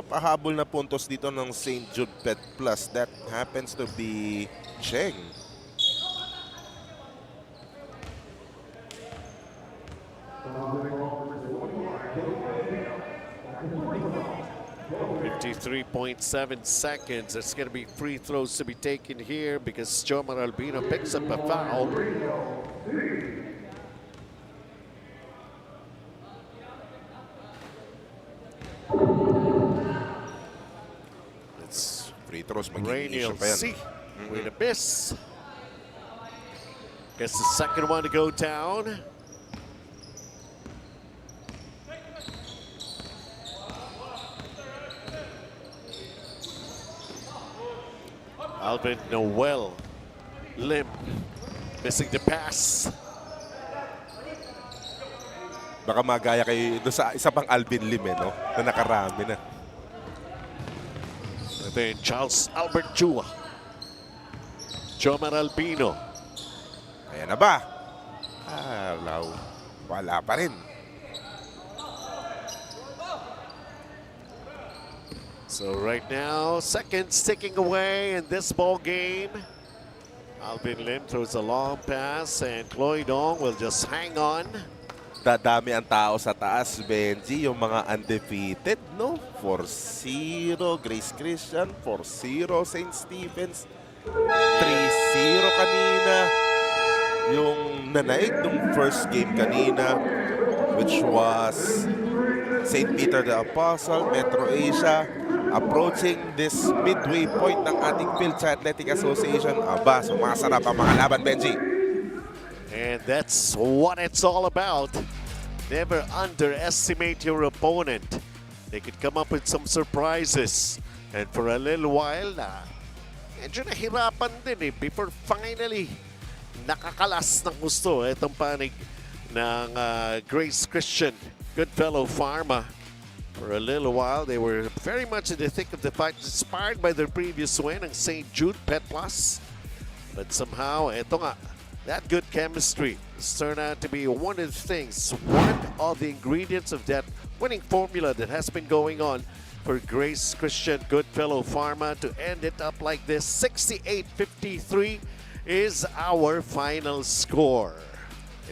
Pahabol na puntos dito ng St. Jude Pet Plus. That happens to be Cheng. .7 seconds. It's going to be free throws to be taken here because Jomar Albino picks up a foul. It's free throws. Magiging Rainiel issue pa yan. C with a miss. Gets the second one to go down. Alvin Noel Lim missing the pass. Baka magaya kayo doon sa isa pang Alvin Lim, eh, no? Na nakarami na. And then Charles Albert Chua. Jomar Albino. Ayan na ba? Wala pa rin. So right now, seconds ticking away in this ball game. Alvin Lim throws a long pass and Chloe Dong will just hang on. Dadami ang tao sa taas, Benji. Yung mga undefeated, no? 4-0 Grace Christian, 4-0 St. Stephen's, 3-0 kanina. Yung nanaig ng first game kanina, which was St. Peter the Apostle, Metro Asia, approaching this midway point ng ating Fil-Chi Athletic Association. Aba, sumasarap ang mga laban, Benji. And that's what it's all about. Never underestimate your opponent. They could come up with some surprises. And for a little while, medyo nahirapan din before finally nakakalas ng gusto itong panig ng Grace Christian, Goodfellow Pharma. For a little while, they were very much in the thick of the fight, inspired by their previous win ng St. Jude Pet Plus. But somehow, eto nga, that good chemistry has turned out to be one of the things, one of the ingredients of that winning formula that has been going on for Grace Christian Goodfellow Pharma to end it up like this. 68-53 is our final score.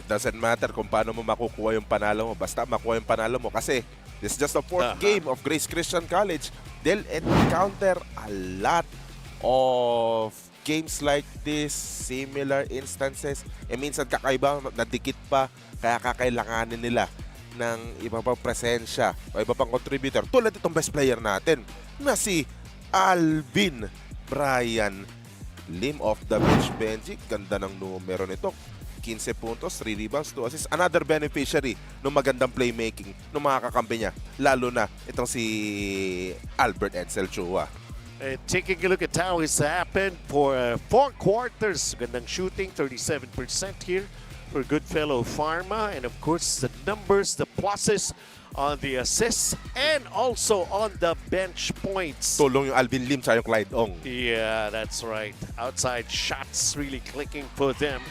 It doesn't matter kung paano mo makukuha yung panalo mo. Basta makuha yung panalo mo kasi this is just the fourth game of Grace Christian College. They'll encounter a lot of games like this, similar instances. Minsan kakaiba, nadikit pa, kaya kakailanganin nila ng iba pang presensya o iba pang contributor. Tulad itong best player natin na si Alvin Brian Lim of the bench, Benji. Ganda ng numero nito. 15 puntos, 3 rebounds, 2 assists. Another beneficiary ng magandang playmaking ng mga kakampi niya. Lalo na itong si Albert Edsel Chua. Taking a look at how it's happened for 4 quarters. Gandang shooting, 37% here for Goodfellow Pharma. And of course, the numbers, the pluses on the assists and also on the bench points. Tulong yung Alvin Lim sa yung Clyde Ong. Yeah, that's right. Outside shots really clicking for them.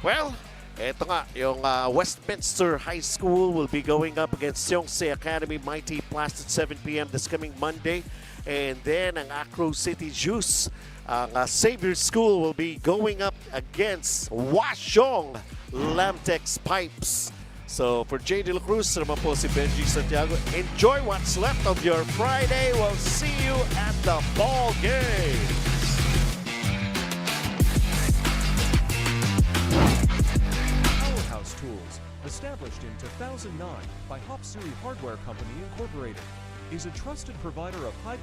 Well, eto nga, yung Westminster High School will be going up against SJCSAA Academy Mighty Blast at 7 p.m. this coming Monday. And then ang Acro City Juice, ang Xavier School will be going up against Washong Lamtex Pipes. So for J. De La Cruz, naman po si Benji Santiago. Enjoy what's left of your Friday. We'll see you at the ball game. Powerhouse Tools, established in 2009 by Hop Suey Hardware Company Incorporated, is a trusted provider of high